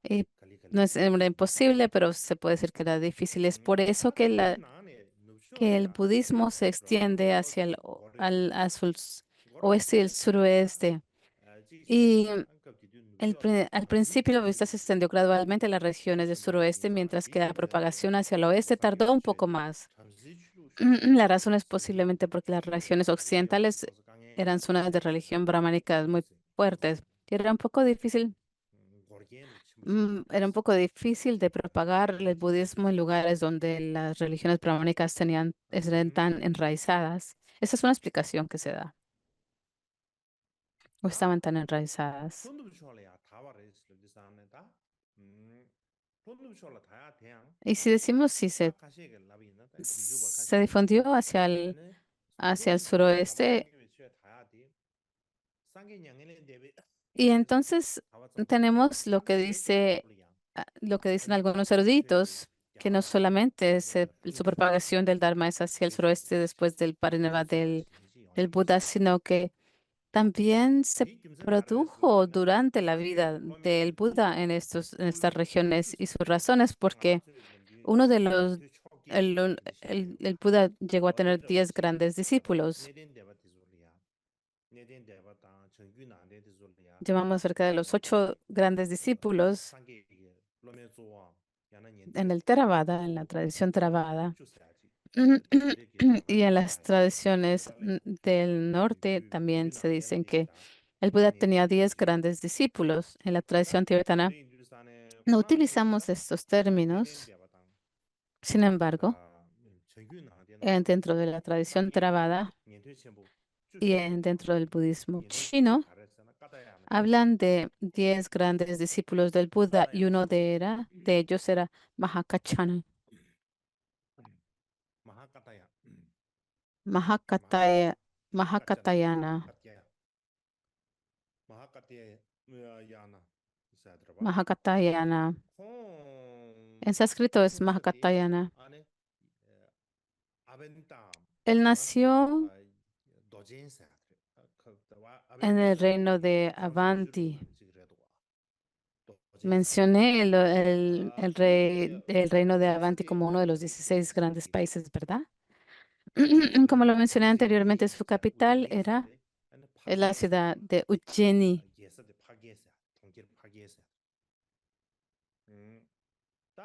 Y no es era imposible, pero se puede decir que era difícil. Es por eso que el budismo se extiende hacia hacia el oeste y el suroeste. Y al principio la budista se extendió gradualmente a las regiones del suroeste, mientras que la propagación hacia el oeste tardó un poco más. La razón es posiblemente porque las regiones occidentales eran zonas de religión brahmánica muy fuertes. Y era un poco difícil de propagar el budismo en lugares donde las religiones brahmánicas eran tan enraizadas. Esa es una explicación que se da, o estaban tan enraizadas. Y si decimos si se difundió hacia el suroeste, y entonces tenemos lo que dicen algunos eruditos, que no solamente su propagación del Dharma es hacia el suroeste después del parinirvana del Buda, sino que también se produjo durante la vida del Buda en estas regiones, y su razón es porque uno de los, el Buda llegó a tener 10 grandes discípulos. Llevamos cerca de los 8 grandes discípulos en el Theravada, en la tradición Theravada. Y en las tradiciones del norte también se dicen que el Buda tenía 10 grandes discípulos. En la tradición tibetana no utilizamos estos términos. Sin embargo, dentro de la tradición Theravada y dentro del budismo chino, hablan de 10 grandes discípulos del Buda, y uno de ellos era Mahakachana. Mahakataya, Mahakatayana. Mahakatayana. En sánscrito es Mahakatayana. Él nació en el reino de Avanti. Mencioné el reino de Avanti como uno de los 16 grandes países, ¿verdad? Como lo mencioné anteriormente, su capital era la ciudad de Ujjaini.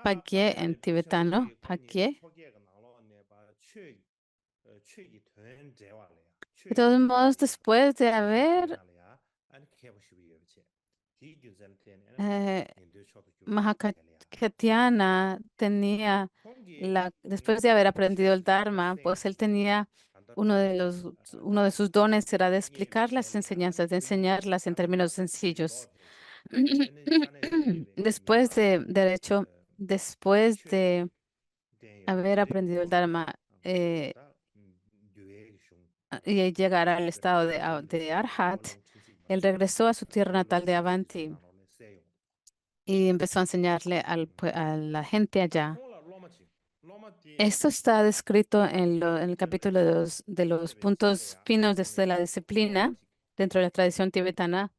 Pagye en tibetano, Pagye. De todos modos, después de haber Mahakatyana después de haber aprendido el Dharma, pues él tenía uno de sus dones era de explicar las enseñanzas, de enseñarlas en términos sencillos. Después de haber aprendido el Dharma y llegar al estado de Arhat, él regresó a su tierra natal de Avanti y empezó a enseñarle a la gente allá. Esto está descrito en el capítulo de los puntos finos de la disciplina dentro de la tradición tibetana.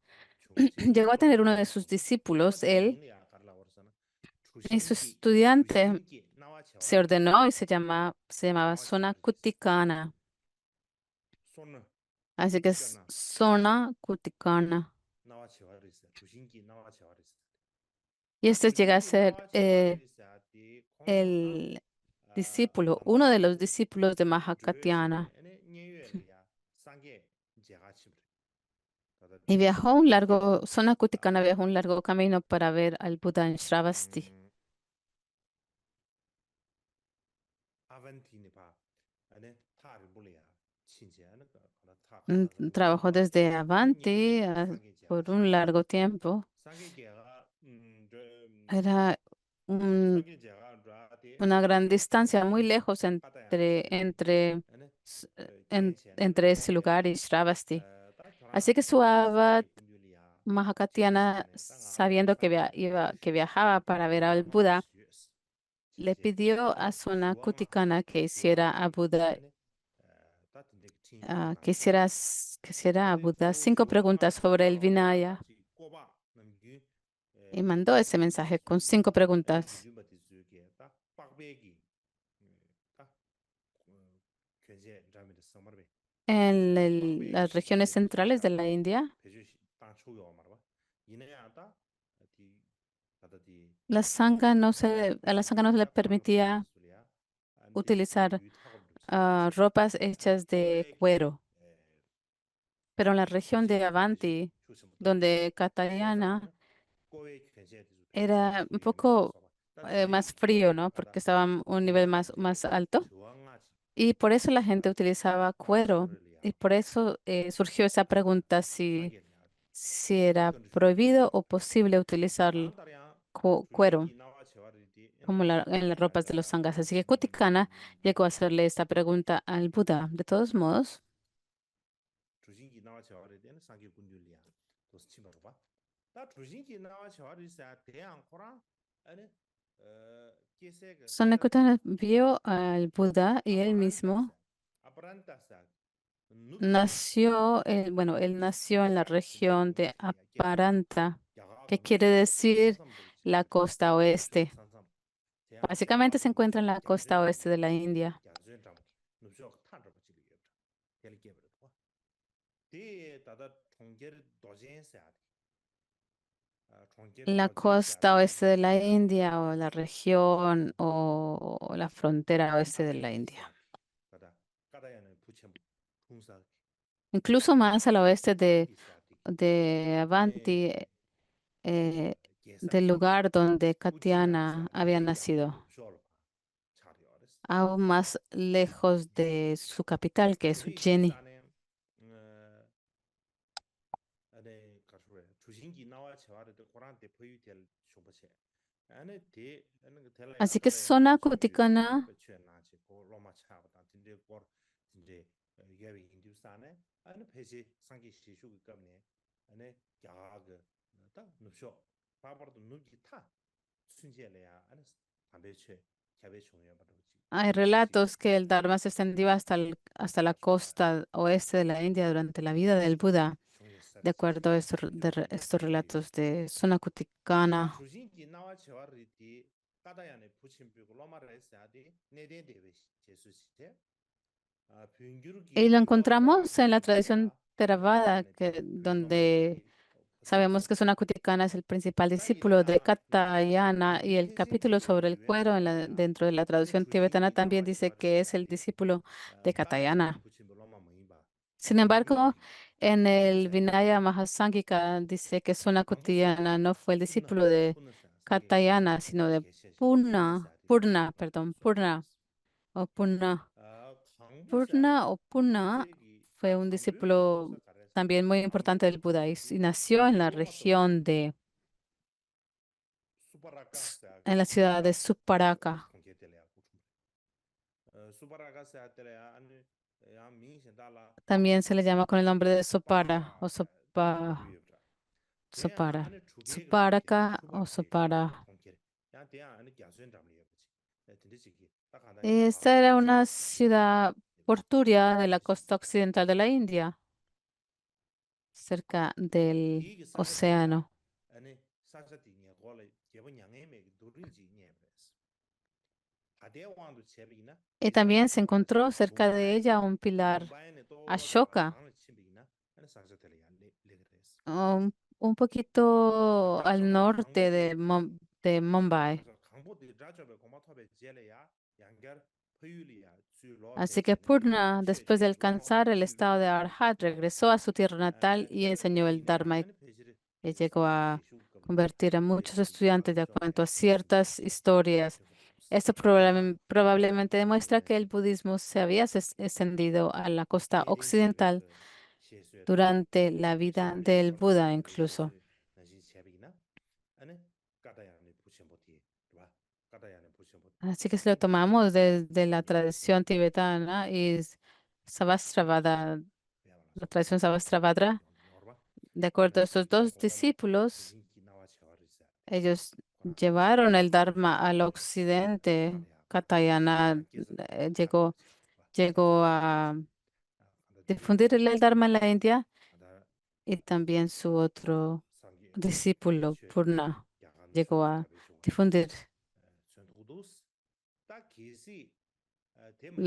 Llegó a tener uno de sus discípulos, él, y su estudiante se ordenó y se llamaba Sonakutikana. Así que es Sonakutikana. Y este llega a ser el discípulo, uno de los discípulos de Mahakatyana. Y Sonakutikana viajó un largo camino para ver al Buda en Shravasti. Trabajó desde Avanti por un largo tiempo. Era una gran distancia, muy lejos entre ese lugar y Shravasti. Así que su abad Mahakatyana, sabiendo que viajaba para ver al Buda, le pidió a Sonakutikana que hiciera a Buda, que hiciera a Buda 5 preguntas sobre el Vinaya. Y mandó ese mensaje con 5 preguntas. En las regiones centrales de la India, a la sangha no se le permitía utilizar ropas hechas de cuero. Pero en la región de Avanti, donde Katyayana era un poco más frío, ¿no? Porque estaba a un nivel más alto. Y por eso la gente utilizaba cuero. Y por eso surgió esa pregunta si era prohibido o posible utilizar cuero como en las ropas de los sanghas. Así que Kutikana llegó a hacerle esta pregunta al Buda. De todos modos, Sanakutana vio al Buda y él mismo él nació en la región de Aparanta, que quiere decir la costa oeste. Básicamente se encuentra en la costa oeste de la India. La costa oeste de la India o la región o la frontera oeste de la India. Incluso más al oeste de Avanti, eh, del lugar donde Katyana había nacido, aún más lejos de su capital, que es Ujjaini. Así que Sonakutikana ane kya ge ta nupsho pabar de nugi ta sunje le ya ane tambe che kyabe chungye ba de Hay relatos que el Dharma se extendió hasta la costa oeste de la India durante la vida del Buda, de acuerdo a estos relatos de Sunakutikana. 주진기 나와 제와리 디 까다야네 부침비고 로마라에서 아디 네데데베 제수시테 아 Y 빈규르기 lo 디도 encontramos en la tradición 꽌기시야 Theravada, 까다야네 디 donde 빈롬바이디 sabemos que Sunakutikana es el principal discípulo de 다기사 Katyayana, y el capítulo 닌텐신디 sobre el cuero 유엔사라야 dentro de la 아니 traducción tibetana 주진기 también 나와 dice que 제와리세 es el 아디 discípulo de 까다야네 Katyayana. 부침비 로마 모임바 Sin embargo, 빈규르기 en el 딘사야 Vinaya Mahasángika dice que 강부세 Sunakutiyana no fue el 푸나 discípulo de 푸나사 상게 Katayana, 딘사 sino de 게셰셰 Purna, 딘사디 Purna, 부침바 perdón, Purna 소토레스 o Purna. 아 강부세 Purna o Purna 디제기 fue un 강부요기 discípulo 도사 가레스 también muy importante del 강부요 Buda y 도사디 nació en la 로마 도스 región en 수바라카스야게 la ciudad de 디가 Suparaka. 통계텔이야 고충 수바라카스야텔이야 아니 야 민신달라 También se le llama con el nombre de Sopara o 바라카스 디구유브라 대야 Sopara, 아니 주게가 통계레 Suparaka o 수바게가 Sopara. 통계레 야 대야 아니 야수엔 잡리에 보지 딘디지기 딱 한다 Esta 야로 era una 수바게야 ciudad portuaria de la 디디시 costa occidental de la India, cerca del 디기 상가텔이야 océano. 아니 사자디니 고래 개번양에메 도르지 녀브레스 아대왕도 제비나 Y también se encontró cerca de ella un pilar 뭄바이네 또 Ashoka, 강을 침비나 아니 상자텔이야 레그레스 un poquito al 라자베 norte 강보디 de Mumbai. 라자 강보디 라자베 고마토베 제레야 양결 포율이야 주로 Así que 베체네 Purna, después de 쉐쉐 alcanzar 로마토베 el estado de 슈유베 Arhat, regresó a su tierra natal y enseñó el 에르베기나 Dharma 아니 베지리 y llegó 상게 a 제슈 겁니다 convertir a muchos 베지리 estudiantes de 강조 acuerdo a 베지리 ciertas historias. Esto 대야 probablemente demuestra que 강보레스 el budismo se había extendido a la costa 네덴데베 occidental 그 셰슈에도 durante la vida 셰슈리 del Buda 로마토베 incluso. 셰슈 나지 제비나 아니 까다야네 부쳔보티 봐 까다야네 부쳔보티 Así que si lo tomamos desde la tradición tibetana y Savastravada, la tradición Savastravada, de acuerdo a estos dos discípulos, ellos llevaron el Dharma al occidente. Katayana llegó a difundir el Dharma en la India, y también su otro discípulo, Purna, llegó a difundirlo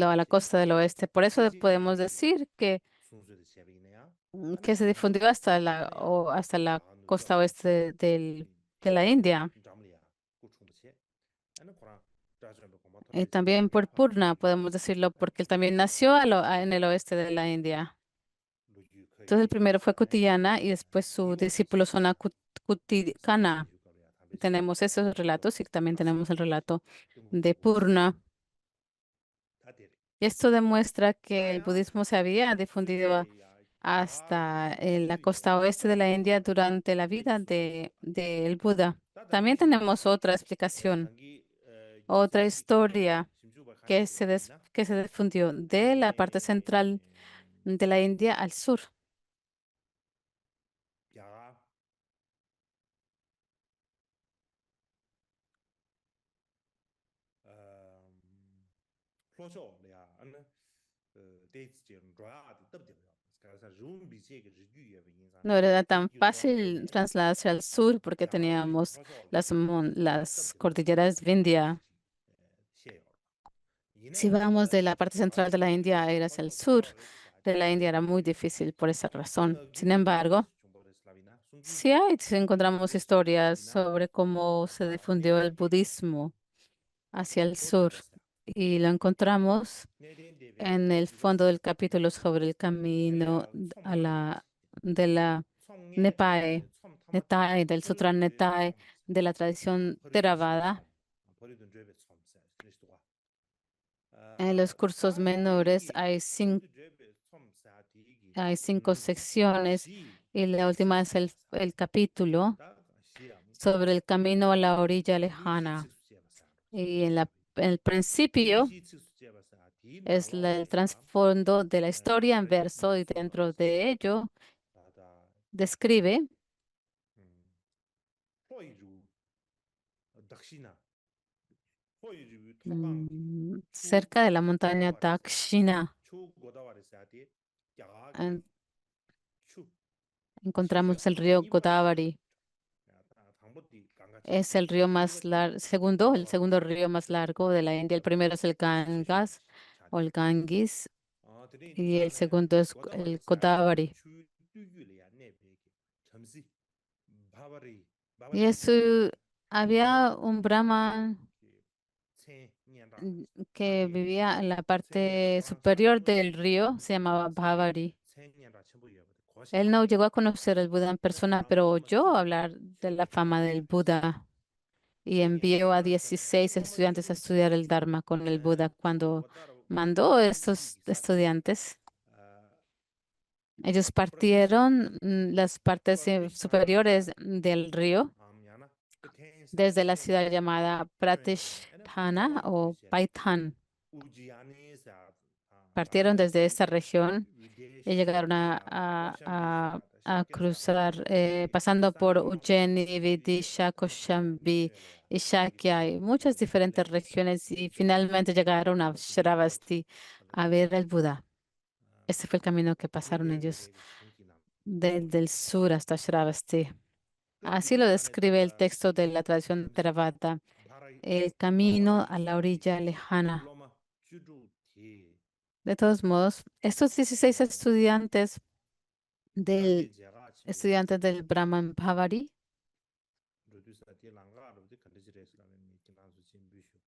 a la costa del oeste. Por eso podemos decir que se difundió hasta la costa oeste de la India. Y también por Purna podemos decirlo porque él también nació en el oeste de la India. Entonces el primero fue Kutiyana y después su discípulo Sonakutikana. Tenemos esos relatos y también tenemos el relato de Purna. Y esto demuestra que el budismo se había difundido hasta la costa oeste de la India durante la vida del Buda. También tenemos otra explicación, otra historia que se difundió de la parte central de la India al sur. No era tan fácil trasladarse al sur porque teníamos las cordilleras de India. Si vamos de la parte central de la India a ir hacia el sur de la India era muy difícil por esa razón. Sin embargo, sí encontramos historias sobre cómo se difundió el budismo hacia el sur, y lo encontramos en el fondo del capítulo sobre el camino de la Netai, del Sutra Netai, de la tradición Theravada. En los cursos menores hay cinco secciones y la última es el capítulo sobre el camino a la orilla lejana. Y en el principio es el trasfondo de la historia en verso, y dentro de ello describe 음, 호이루, 덕시나, 호이루, 토강, 추 cerca de la montaña 고다와리세, Dakshina. 추 고다와리세한테 야가게 en- 추 시제 Encontramos el río 아니바 Godavari. 당보디 강가치 Es el río más 닝바디 segundo, el segundo 고다와리세 río más largo de la India. El primero es el Gangas o 차데 el Ganges 드린 y el 주산에 segundo es el 고다와리세한테 Godavari. 추 뚜유리야 네베게 잠시 바바리 Y 바바리 eso, había un brahman 세 년라 que 상계 vivía en la 세 년라 parte 고랑 superior 참부 del río, se llamaba 상계 Bhavari. 세 년라 참부여 Él 고샤 no llegó a conocer al Buda en persona, pero 랑가로 oyó 주루 hablar de la 슈게 fama 랑게 del 슈페스 Buda y 세 envió a 년라 전에 아니 16 로마 estudiantes a 주루 estudiar el Dharma con el Buda. Cuando 추고 따로 mandó a estos 슈기 사디 estudiantes, 아 ellos 프라티샤 partieron las partes 프라티샤나 superiores del río 암야나 그 텐사 desde la ciudad 텐베 llamada 트렌드네 아니 Pratishtana 타와디 o 디제 Paithan. 우지아니사 Partieron 바바리 desde esta 디자 región y llegaron 위데시샤 와샴비샤 a 샤케샤 cruzar, pasando por 산게 Ujjaini, 세게 Vidisha, 샤 Koshambi 니베레야 y 디게 Shakya y muchas 디게 diferentes 레베 regiones y 디게 finalmente llegaron a 디게 코르 Shravasti a 알레 ver al Buda. Este fue el camino que pasaron 디게 ellos 레베 쳔기나 desde el sur hasta Shravasti. 그 Así lo 디두산에 describe el 딘다 texto de la tradición 잠시 Theravada, 바라이 el camino a 바바리 la 샤디 orilla lejana. 로마 주주 디 De todos modos, estos 16 estudiantes 상게 del 제가 아침에 estudiantes del Brahman Bhavari, 루두사 디 랑가르디 컨디지레스라는 미키나수 진비슈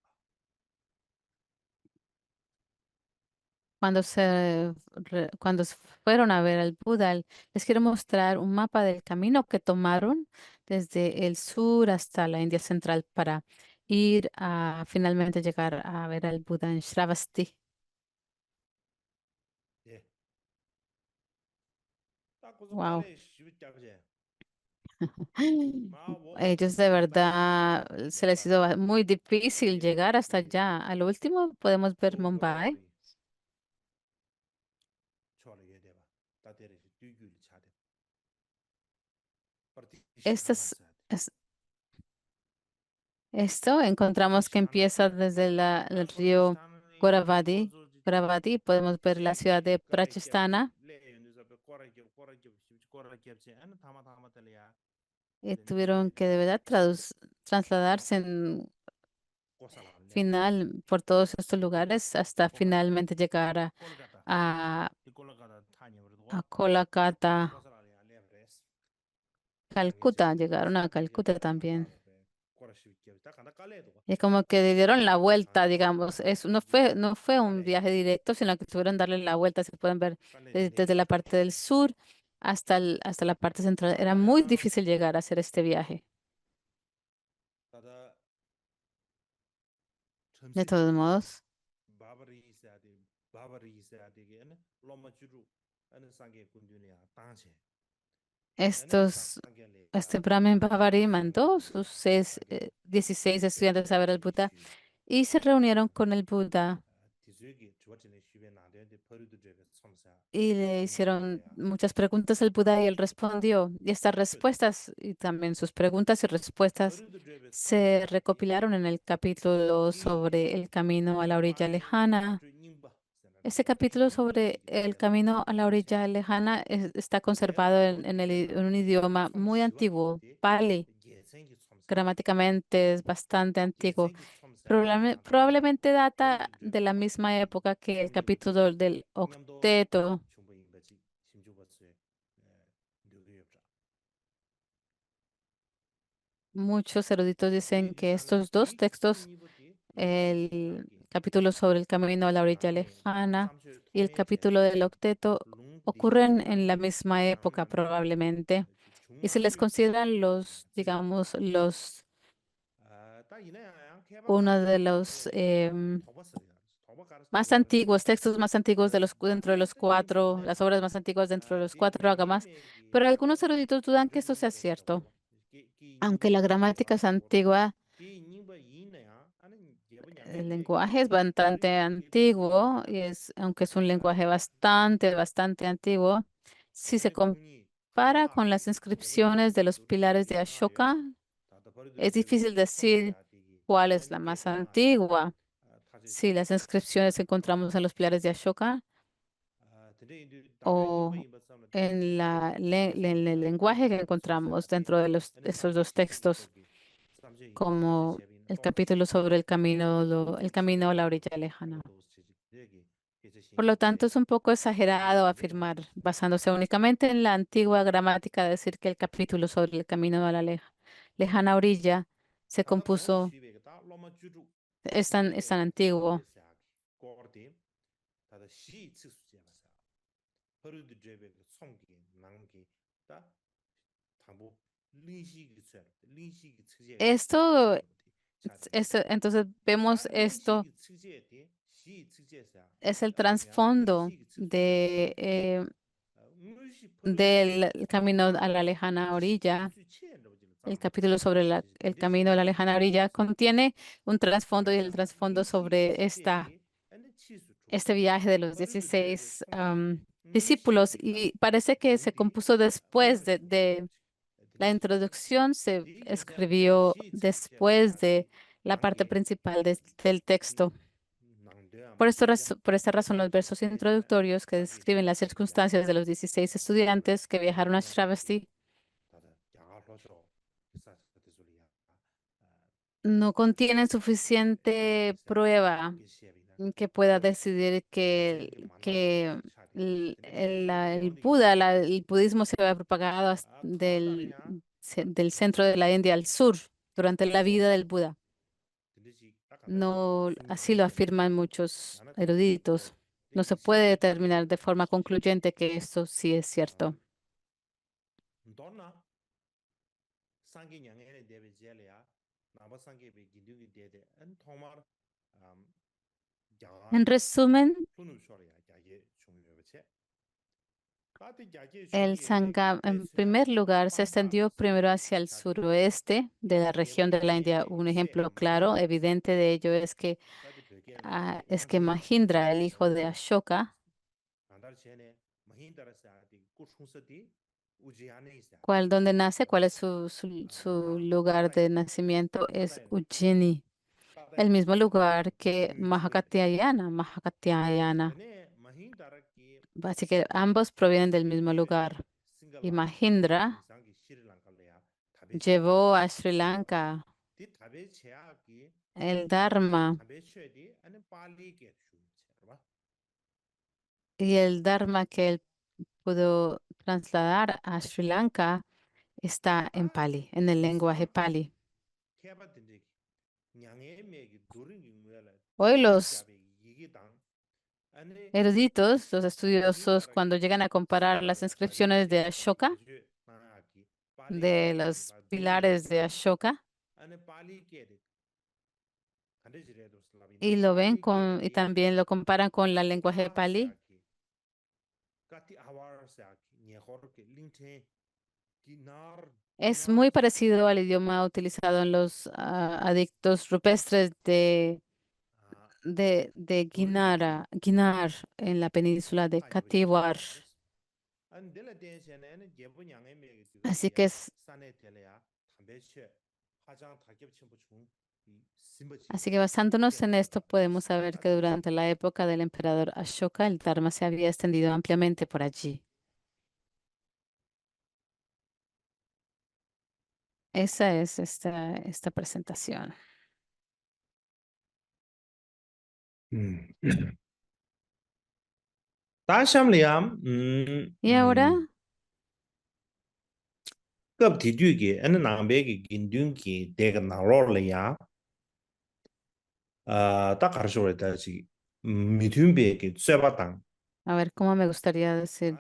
cuando fueron a ver al Buda, les quiero mostrar un mapa del camino que tomaron desde el sur hasta la India central para ir a finalmente llegar a ver al Buda en Shravasti. 예. 딱 고소 Wow. 깔에 쉬우잡제 Ellos de verdad se les hizo muy difícil llegar hasta allá. Al último podemos ver 추 Mumbai. 고다와리 초르게 되바 따데리 뒤규리 차데 Este 파티샤나 사데 esto encontramos que empieza desde el río Goravadi. Goravadi, podemos ver la ciudad de Prachistana y tuvieron que de verdad trasladarse en final por todos estos lugares hasta finalmente llegar a, a Kolkata, Calcuta, llegaron a Calcuta también. Y como que le dieron la vuelta, digamos. No fue un viaje directo, sino que tuvieron que darle la vuelta. Se pueden ver desde la parte del sur hasta la parte central. Era muy difícil llegar a hacer este viaje. De todos modos, este Brahmin Bavari mandó sus 16 estudiantes a ver al Buda y se reunieron con el Buda y le hicieron muchas preguntas al Buda y él respondió. Y estas respuestas y también sus preguntas y respuestas se recopilaron en el capítulo sobre el camino a la orilla lejana. Este capítulo sobre el camino a la orilla lejana está conservado en un idioma muy antiguo, Pali. Gramáticamente es bastante antiguo. Probablemente data de la misma época que el capítulo del octeto. Muchos eruditos dicen que estos dos textos, el capítulo sobre el camino a la orilla lejana y el capítulo del octeto, ocurren en la misma época probablemente. Y se les consideran digamos, uno de los más antiguos, textos más antiguos dentro de los cuatro, las obras más antiguas dentro de los cuatro agamas. Pero algunos eruditos dudan que esto sea cierto. Aunque la gramática es antigua, el lenguaje es bastante antiguo y aunque es un lenguaje bastante antiguo, si se compara con las inscripciones de los pilares de Ashoka, es difícil decir cuál es la más antigua. Si las inscripciones que encontramos en los pilares de Ashoka o en el lenguaje que encontramos dentro de esos dos textos, como el capítulo sobre el camino a la orilla lejana. Por lo tanto, es un poco exagerado afirmar, basándose únicamente en la antigua gramática, decir que el capítulo sobre el camino a la lejana orilla se compuso, es tan antiguo. Esto, entonces vemos esto, es el trasfondo del camino a la lejana orilla. El capítulo sobre el camino a la lejana orilla contiene un trasfondo y el trasfondo sobre este viaje de los 16 discípulos y parece que se compuso después de la introducción, se escribió después de la parte principal del texto. Por esta razón, los versos introductorios que describen las circunstancias de los 16 estudiantes que viajaron a Shravasti no contienen suficiente prueba que pueda decidir que el Buda, el budismo se había propagado del centro de la India al sur durante la vida del Buda. No, así lo afirman muchos eruditos. No se puede determinar de forma concluyente que esto sí es cierto. En resumen, el Sangha, en primer lugar, se extendió primero hacia el suroeste de la región de la India. Un ejemplo claro, evidente de ello es que Mahindra, el hijo de Ashoka, donde nace, cuál es su lugar de nacimiento, es Ujjaini, el mismo lugar que Mahakatyayana. Así que ambos provienen del mismo lugar. Y Mahindra llevó a Sri Lanka el Dharma, y el Dharma que él pudo trasladar a Sri Lanka está en Pali, en el lenguaje Pali. Hoy los eruditos, los estudiosos, cuando llegan a comparar las inscripciones de Ashoka, de los pilares de Ashoka, y lo ven y también lo comparan con el lenguaje Pali, es muy parecido al idioma utilizado en los adictos rupestres de Guinar en la península de Kathiawar. Así que basándonos en esto podemos saber que durante la época del emperador Ashoka el Dharma se había extendido ampliamente por allí. Esa es esta presentación. Y ahora a ver cómo me gustaría decir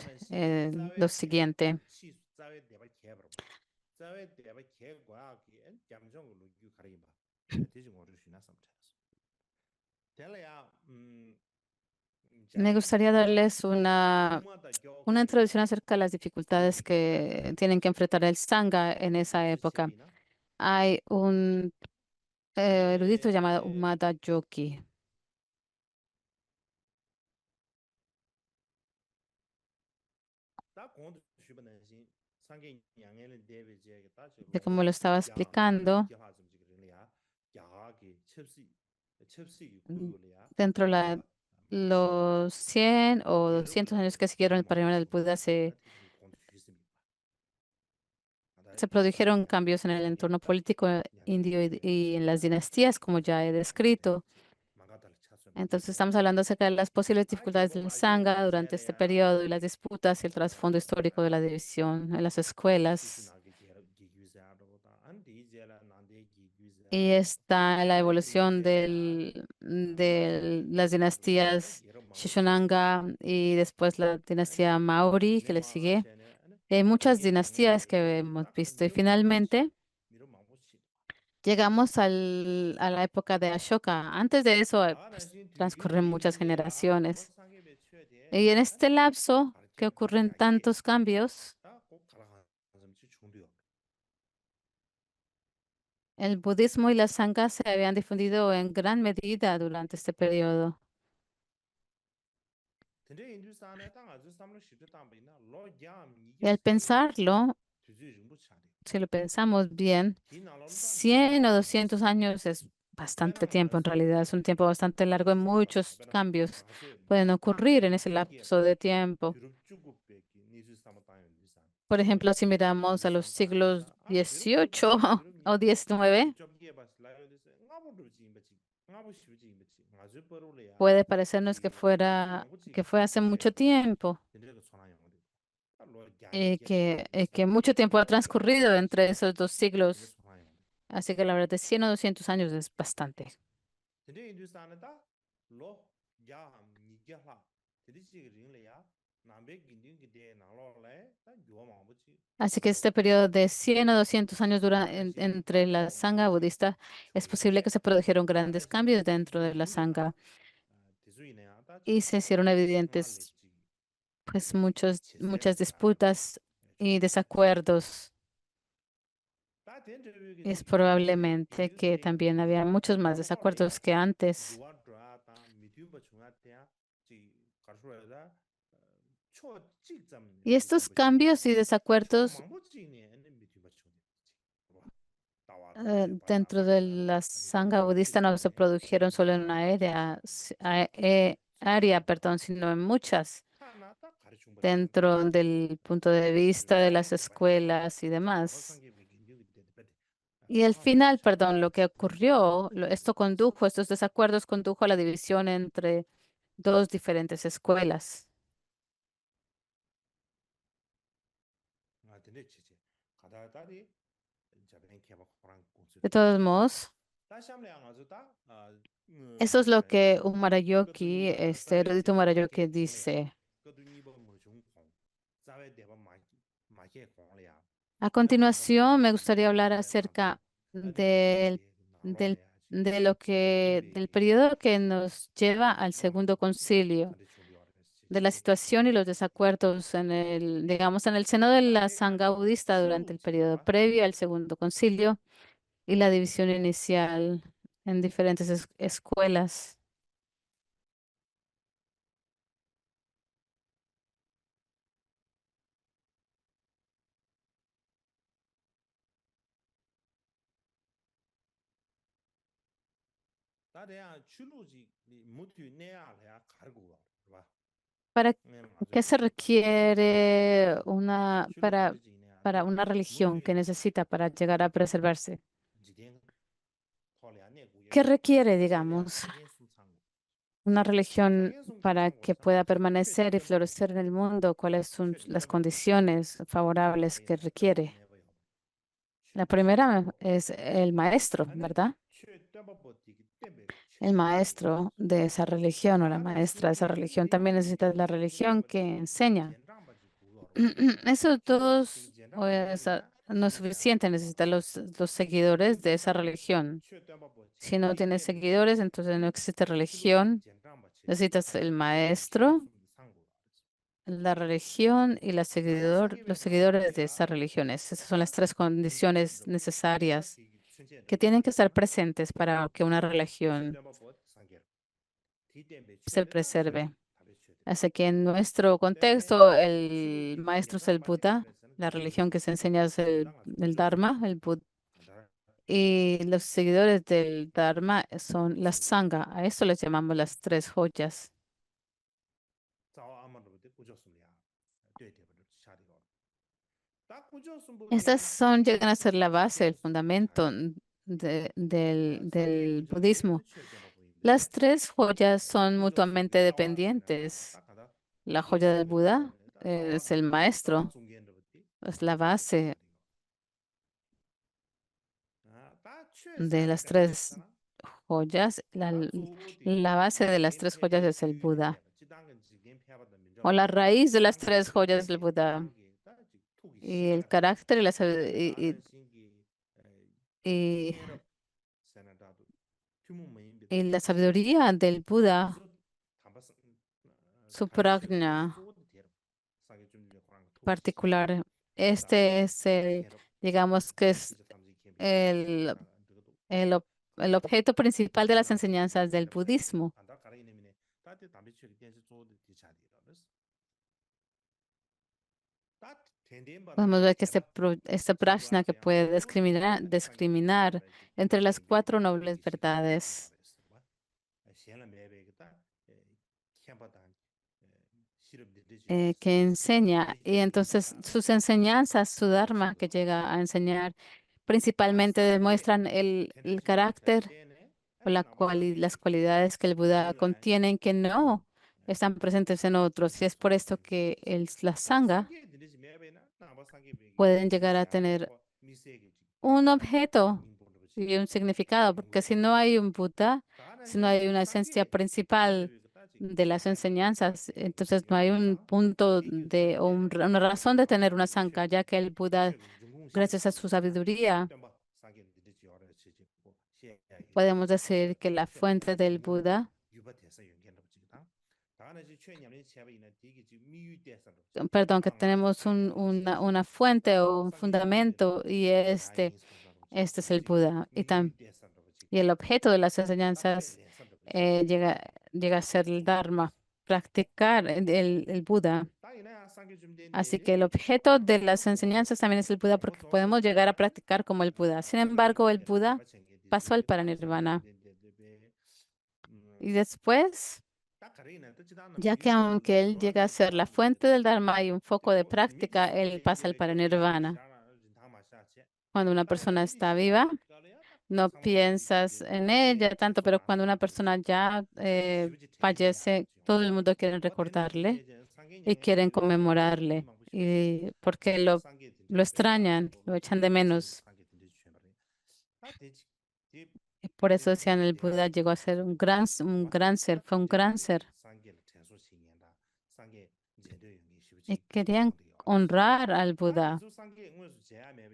lo siguiente. Me gustaría darles una introducción acerca de las dificultades que tienen que enfrentar el Sangha en esa época. Hay un erudito llamado Umada Joki. de como lo estaba explicando, mm, dentro de los 100 o 200 años que siguieron el panorama del Buda se produjeron cambios en el entorno político indio y en las dinastías, como ya he descrito. Entonces estamos hablando acerca de las posibles dificultades del Sangha durante este periodo y las disputas y el trasfondo histórico de la división en las escuelas. Y está la evolución de las dinastías Shishonanga y después la dinastía Maori que le sigue. Hay muchas dinastías que hemos visto. Y finalmente llegamos a la época de Ashoka. Antes de eso, pues, transcurren muchas generaciones. Y en este lapso que ocurren tantos cambios, el budismo y la sangha se habían difundido en gran medida durante este periodo. Y al pensarlo, si lo pensamos bien, 100 o 200 años es bastante tiempo, en realidad es un tiempo bastante largo y muchos cambios pueden ocurrir en ese lapso de tiempo. Por ejemplo, si miramos a los siglos XVIII o XIX, puede parecernos que fue hace mucho tiempo que mucho tiempo ha transcurrido entre esos dos siglos. Así que la verdad, de 100 o 200 años es bastante. Así que este periodo de 100 o 200 años entre la Sangha budista, es posible que se produjeron grandes cambios dentro de la Sangha y se hicieron evidentes pues muchas disputas y desacuerdos. Es probablemente que también había muchos más desacuerdos que antes. Y estos cambios y desacuerdos dentro de la Sangha budista no se produjeron solo en una área, perdón, sino en muchas, dentro del punto de vista de las escuelas y demás. Y al final, perdón, lo que ocurrió, estos desacuerdos condujo a la división entre dos diferentes escuelas. De todos modos, eso es lo que un Marayoki, este erudito Marayoki dice. A continuación, me gustaría hablar acerca del, del periodo que nos lleva al segundo concilio, de la situación y los desacuerdos digamos, en el seno de la Sangha budista durante el periodo previo al segundo concilio y la división inicial en diferentes escuelas. ¿Para qué se requiere para una religión que necesita para llegar a preservarse? ¿Qué requiere, digamos, una religión para que pueda permanecer y florecer en el mundo? ¿Cuáles son las condiciones favorables que requiere? La primera es el maestro, ¿verdad? El maestro de esa religión o la maestra de esa religión también necesita la religión que enseña. Eso todos no es suficiente, necesita los seguidores de esa religión. Si no tienes seguidores, entonces no existe religión. Necesitas el maestro, la religión y los seguidores de esas religiones. Esas son las tres condiciones necesarias que tienen que estar presentes para que una religión se preserve. Así que en nuestro contexto, el maestro es el Buda La religión que se enseña es el Dharma, 안다 y los seguidores del Dharma son la Sangha. A eso les llamamos las tres joyas. 자와 아마르부터 꾸졌습니다. 되되버려 샤리고 딱 Estas 꾸졌음보디야 llegan a ser la 다 base, el 꾸졌음보디 fundamento 차리 상계 del 꾸졌는데 budismo. 취업되나 보이는데 Las tres joyas son 꾸졌음 mutuamente 자와스나 dependientes. 딱 하다 La joya del Buda 꾸졌음보디야 es 자와다 el 다 maestro, 중견들부터 es la 꾸졌음보디 base 차리고 다 de 취사를 las 배워 tres 있잖아 joyas. 다 조디 La base de las 지겐 tres joyas 폐배 es el 규율 Buda. 폐배 지당은 지겐 폐하다 O 민족은 la raíz de las 지당은 tres joyas del 지겐 Buda. 폐하기 다 투기 Y el 시작하다 carácter y 다는 신기 y- 녀럽 세나다도 y 투무메인비다 la sabiduría del Buda, 디조 담바스 su 담배 취업이 된지 prajna 조도 되려 사게 좀 이제 그런 거 투기 시작하다 particular. 다는 Este es 녀럽 digamos que es 디저 담지 캠비 el, 나 그것도 el, ob- el objeto principal de las enseñanzas del budismo. 안다 가리네미네 다때 담배 취업이 된지 조도 디차리라스 다 Podemos ver que 제가 este prajna que puede discriminar entre las cuatro nobles verdades que enseña. Y entonces sus enseñanzas, su dharma que llega a enseñar, principalmente demuestran el carácter o las cualidades que el Buda contiene que no están presentes en otros. Y es por esto que la Sangha pueden llegar a tener un objeto y un significado, porque si no hay un Buda, si no hay una esencia principal de las enseñanzas, entonces no hay un punto una razón de tener una Sangha, ya que el Buda, gracias a su sabiduría, podemos decir que la fuente del Buda, perdón, que tenemos una fuente o un fundamento y este es el Buda. Y el objeto de las enseñanzas llega a ser el Dharma, practicar el Buda. Así que el objeto de las enseñanzas también es el Buda porque podemos llegar a practicar como el Buda. Sin embargo, el Buda pasó al paranirvana. Y después, ya que aunque él llega a ser la fuente del Dharma y un foco de práctica, él pasa al paranirvana. Cuando una persona está viva, no piensas en ella tanto, pero cuando una persona ya fallece, todo el mundo quiere recordarle y quieren conmemorarle, y porque lo extrañan, lo echan de menos. Y por eso decían el Buda llegó a ser un gran ser, fue un gran ser. Y querían honrar al Buda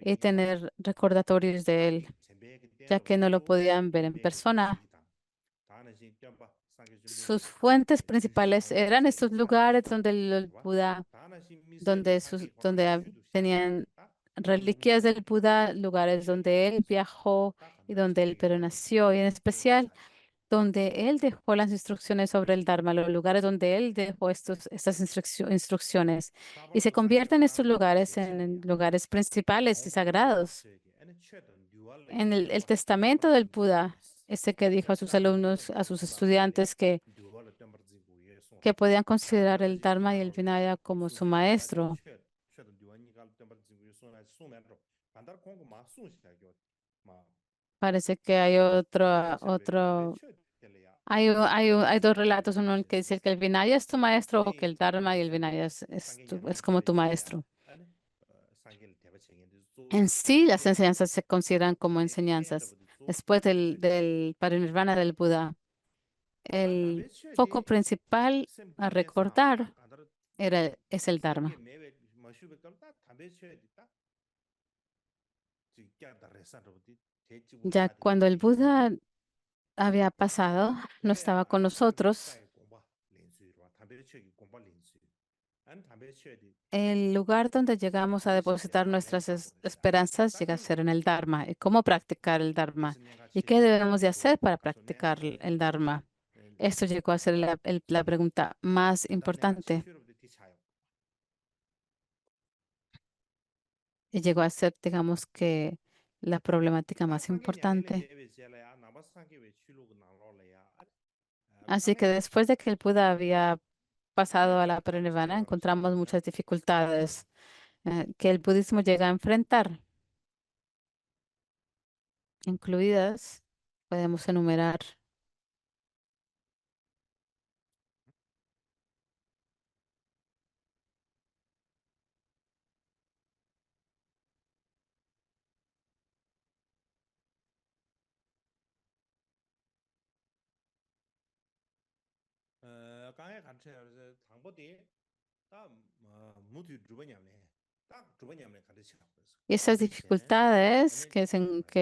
y tener recordatorios de él, ya que no lo podían ver en persona. Sus fuentes principales eran estos lugares donde el Buda, tenían reliquias del Buda, lugares donde él viajó y donde él perenació, y en especial donde él dejó las instrucciones sobre el Dharma, los lugares donde él dejó estas instrucciones, y se convierten estos lugares en lugares principales y sagrados. En el testamento del Buda, este que dijo a sus alumnos, a sus estudiantes que podían considerar el Dharma y el Vinaya como su maestro. Parece que hay hay dos relatos, uno en el que dice que el Vinaya es tu maestro o que el Dharma y el Vinaya es como tu maestro. En sí, las enseñanzas se consideran como enseñanzas. Después del parinirvana del Buda, el foco principal a recordar es el Dharma. Ya cuando el Buda había pasado, no estaba con nosotros, el lugar donde llegamos a depositar nuestras esperanzas llega a ser en el Dharma. ¿Y cómo practicar el Dharma? ¿Y qué debemos de hacer para practicar el Dharma? Esto llegó a ser la pregunta más importante. llegó a ser, digamos que, la problemática más importante. Así que después de que el Buda había pasado a la parinirvana, encontramos muchas dificultades que el budismo llega a enfrentar, incluidas, podemos enumerar. Y esas dificultades que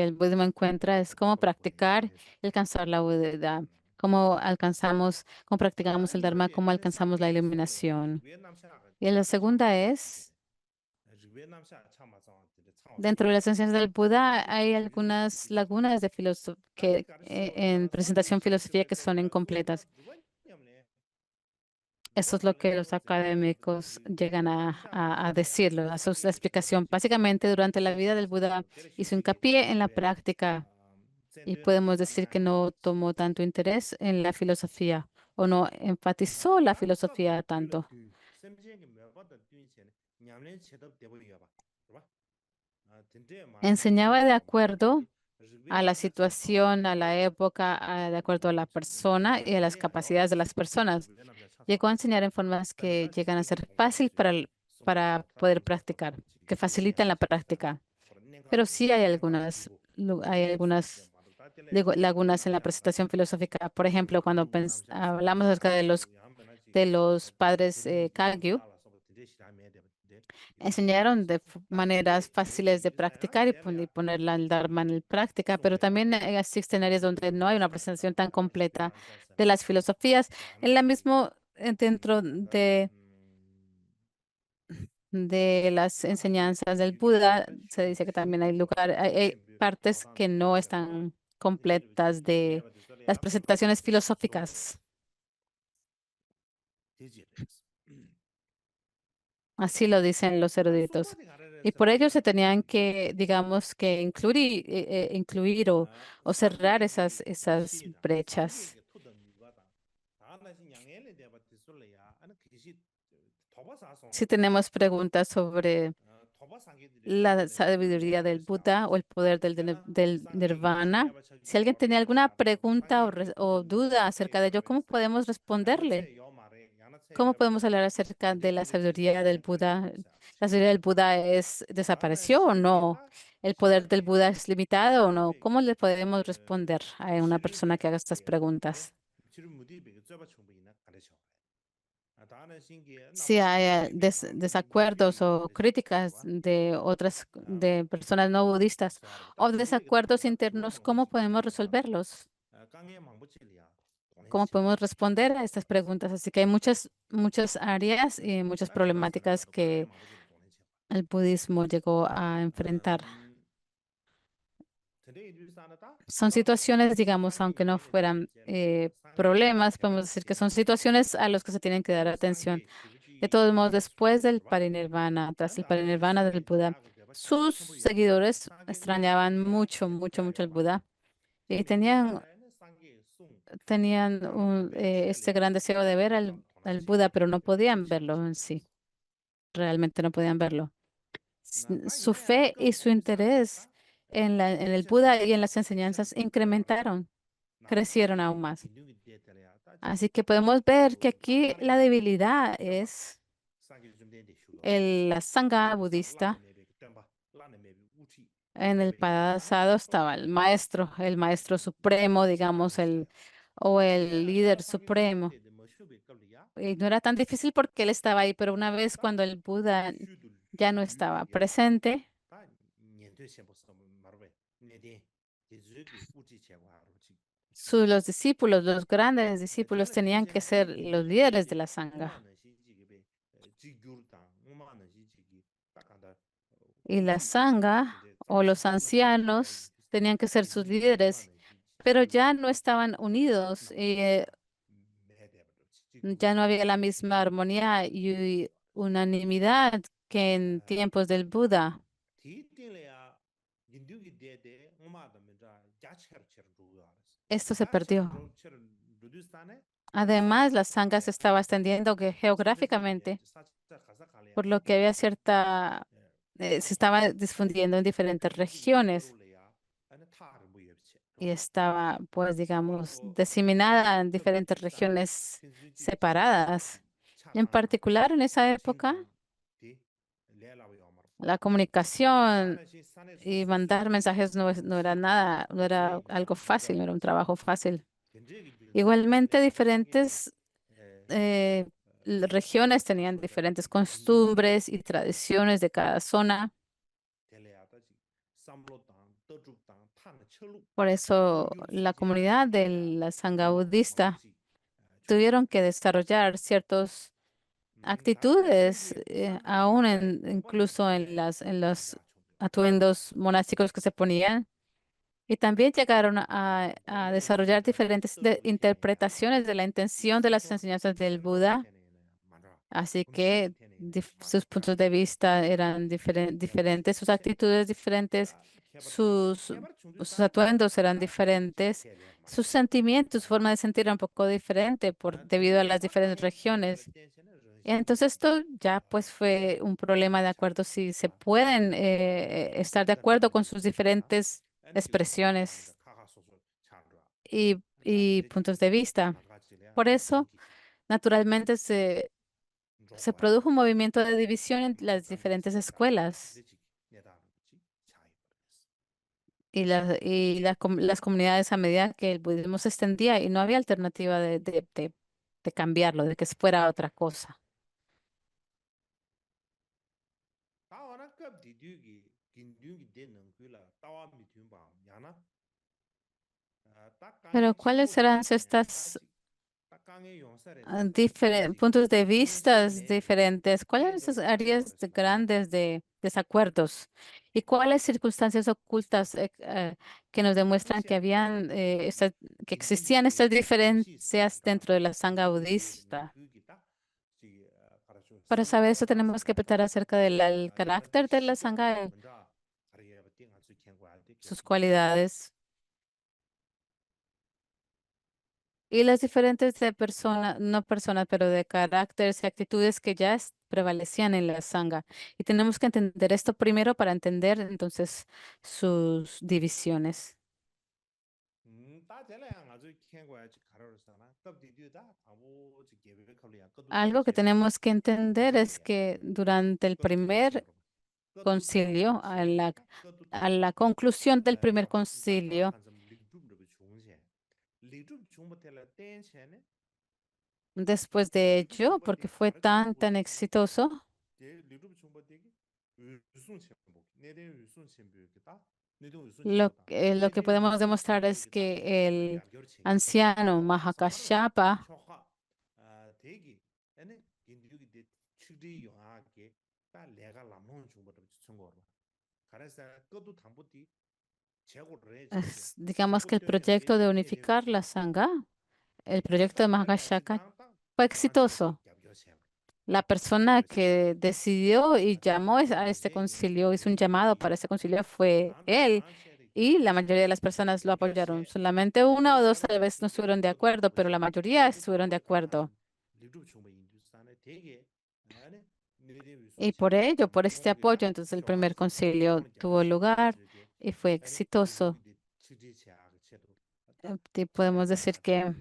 el budismo encuentra es cómo practicar y alcanzar la Buda, cómo practicamos el Dharma, cómo alcanzamos la iluminación. Y la segunda es, dentro de las enseñanzas del Buda hay algunas lagunas de en presentación filosofía que son incompletas. Eso es lo que los académicos llegan a decirlo, a su explicación. Básicamente, durante la vida del Buda hizo hincapié en la práctica y podemos decir que no tomó tanto interés en la filosofía o no enfatizó la filosofía tanto. Enseñaba de acuerdo a la situación, a la época, de acuerdo a la persona y a las capacidades de las personas. Llegó a enseñar en formas que llegan a ser fácil para poder practicar, que facilitan la práctica. Pero sí hay algunas lagunas en la presentación filosófica. Por ejemplo, cuando hablamos acerca de los padres Kagyu, enseñaron de maneras fáciles de practicar y ponerla el Dharma en práctica, pero también existen áreas donde no hay una presentación tan completa de las filosofías. En la mismo, dentro de las enseñanzas del Buda, se dice que también hay partes que no están completas de las presentaciones filosóficas. Así lo dicen los eruditos. Y por ello se tenían que, digamos, que incluir o cerrar esas brechas. Si tenemos preguntas sobre la sabiduría del Buda o el poder del nirvana, si alguien tenía alguna pregunta o duda acerca de ello, ¿cómo podemos responderle? ¿Cómo podemos hablar acerca de la sabiduría del Buda? ¿La sabiduría del Buda desapareció o no? ¿El poder del Buda es limitado o no? ¿Cómo le podemos responder a una persona que haga estas preguntas? Si hay desacuerdos o críticas de personas no budistas o desacuerdos internos, ¿cómo podemos resolverlos? ¿Cómo podemos responder a estas preguntas? Así que hay muchas áreas y muchas problemáticas que el budismo llegó a enfrentar. Son situaciones, digamos, aunque no fueran problemas, podemos decir que son situaciones a las que se tienen que dar atención. De todos modos, después del parinirvana, tras el parinirvana del Buda, sus seguidores extrañaban mucho, mucho, mucho al Buda y tenían este gran deseo de ver al Buda, pero no podían verlo en sí, realmente no podían verlo. Su fe y su interés en el Buda y en las enseñanzas incrementaron, crecieron aún más. Así que podemos ver que aquí la debilidad es la sangha budista. En el pasado estaba el maestro supremo, digamos, o el líder supremo. Y no era tan difícil porque él estaba ahí, pero una vez cuando el Buda ya no estaba presente, los discípulos, los grandes discípulos tenían que ser los líderes de la sangha. Y la sangha o los ancianos tenían que ser sus líderes, pero ya no estaban unidos y ya no había la misma armonía y unanimidad que en tiempos del Buda. Esto se perdió. Además, la sangha se estaba extendiendo geográficamente, por lo que había se estaba difundiendo en diferentes regiones y estaba, pues, digamos, diseminada en diferentes regiones separadas. En particular, en esa época, la comunicación y mandar mensajes no era nada, no era algo fácil, no era un trabajo fácil. Igualmente, diferentes regiones tenían diferentes costumbres y tradiciones de cada zona. Por eso, la comunidad de la sangha budista tuvieron que desarrollar ciertas actitudes, aún incluso en los atuendos monásticos que se ponían. Y también llegaron a desarrollar diferentes interpretaciones de la intención de las enseñanzas del Buda. Así que sus puntos de vista eran diferentes, sus actitudes diferentes, sus atuendos eran diferentes, sus sentimientos, su forma de sentir era un poco diferente debido a las diferentes regiones. Entonces esto ya pues fue un problema de acuerdo si se pueden estar de acuerdo con sus diferentes expresiones y puntos de vista. Por eso, naturalmente, se produjo un movimiento de división en las diferentes escuelas las comunidades a medida que el budismo se extendía y no había alternativa de cambiarlo, de que fuera otra cosa. Pero ¿cuáles eran estas puntos de vista diferentes? ¿Cuáles son esas áreas grandes de desacuerdos? ¿Y cuáles circunstancias ocultas que nos demuestran que que existían estas diferencias dentro de la sangha budista? Para saber eso tenemos que tratar acerca del carácter de la sangha, sus cualidades y las diferentes de personas, no personas, pero de caracteres y actitudes que ya prevalecían en la sangha. Y tenemos que entender esto primero para entender entonces sus divisiones. Algo que tenemos que entender es que durante el primer concilio, a la conclusión del primer concilio, después de ello, porque fue tan exitoso, lo que podemos demostrar es que el anciano Mahakashapa digamos que el proyecto de unificar la Sangha, el proyecto de Mahakashapa, fue exitoso. La persona que decidió y llamó a este concilio, hizo un llamado para este concilio, fue él. Y la mayoría de las personas lo apoyaron. Solamente una o dos tal vez no estuvieron de acuerdo, pero la mayoría estuvieron de acuerdo. Y por ello, por este apoyo, entonces el primer concilio tuvo lugar y fue exitoso. Y podemos decir que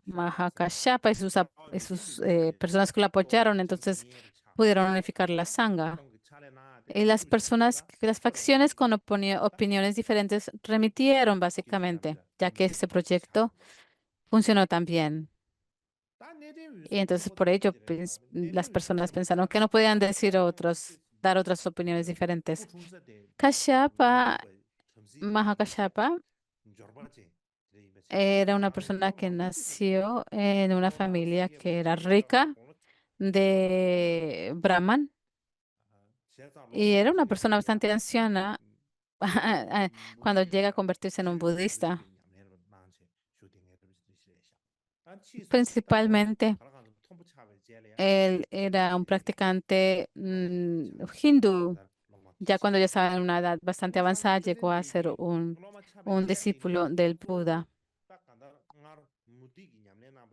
Mahakashapa y sus personas que lo apoyaron, entonces pudieron unificar la sangha. Y las facciones con opiniones diferentes remitieron básicamente, ya que este proyecto funcionó tan bien. Y entonces por ello las personas pensaron que no podían dar otras opiniones diferentes. Kashyapa, Mahakashapa era una persona que nació en una familia que era rica de Brahman y era una persona bastante anciana cuando llega a convertirse en un budista. Principalmente, él era un practicante hindú. Ya cuando ya estaba en una edad bastante avanzada, llegó a ser un discípulo del Buda.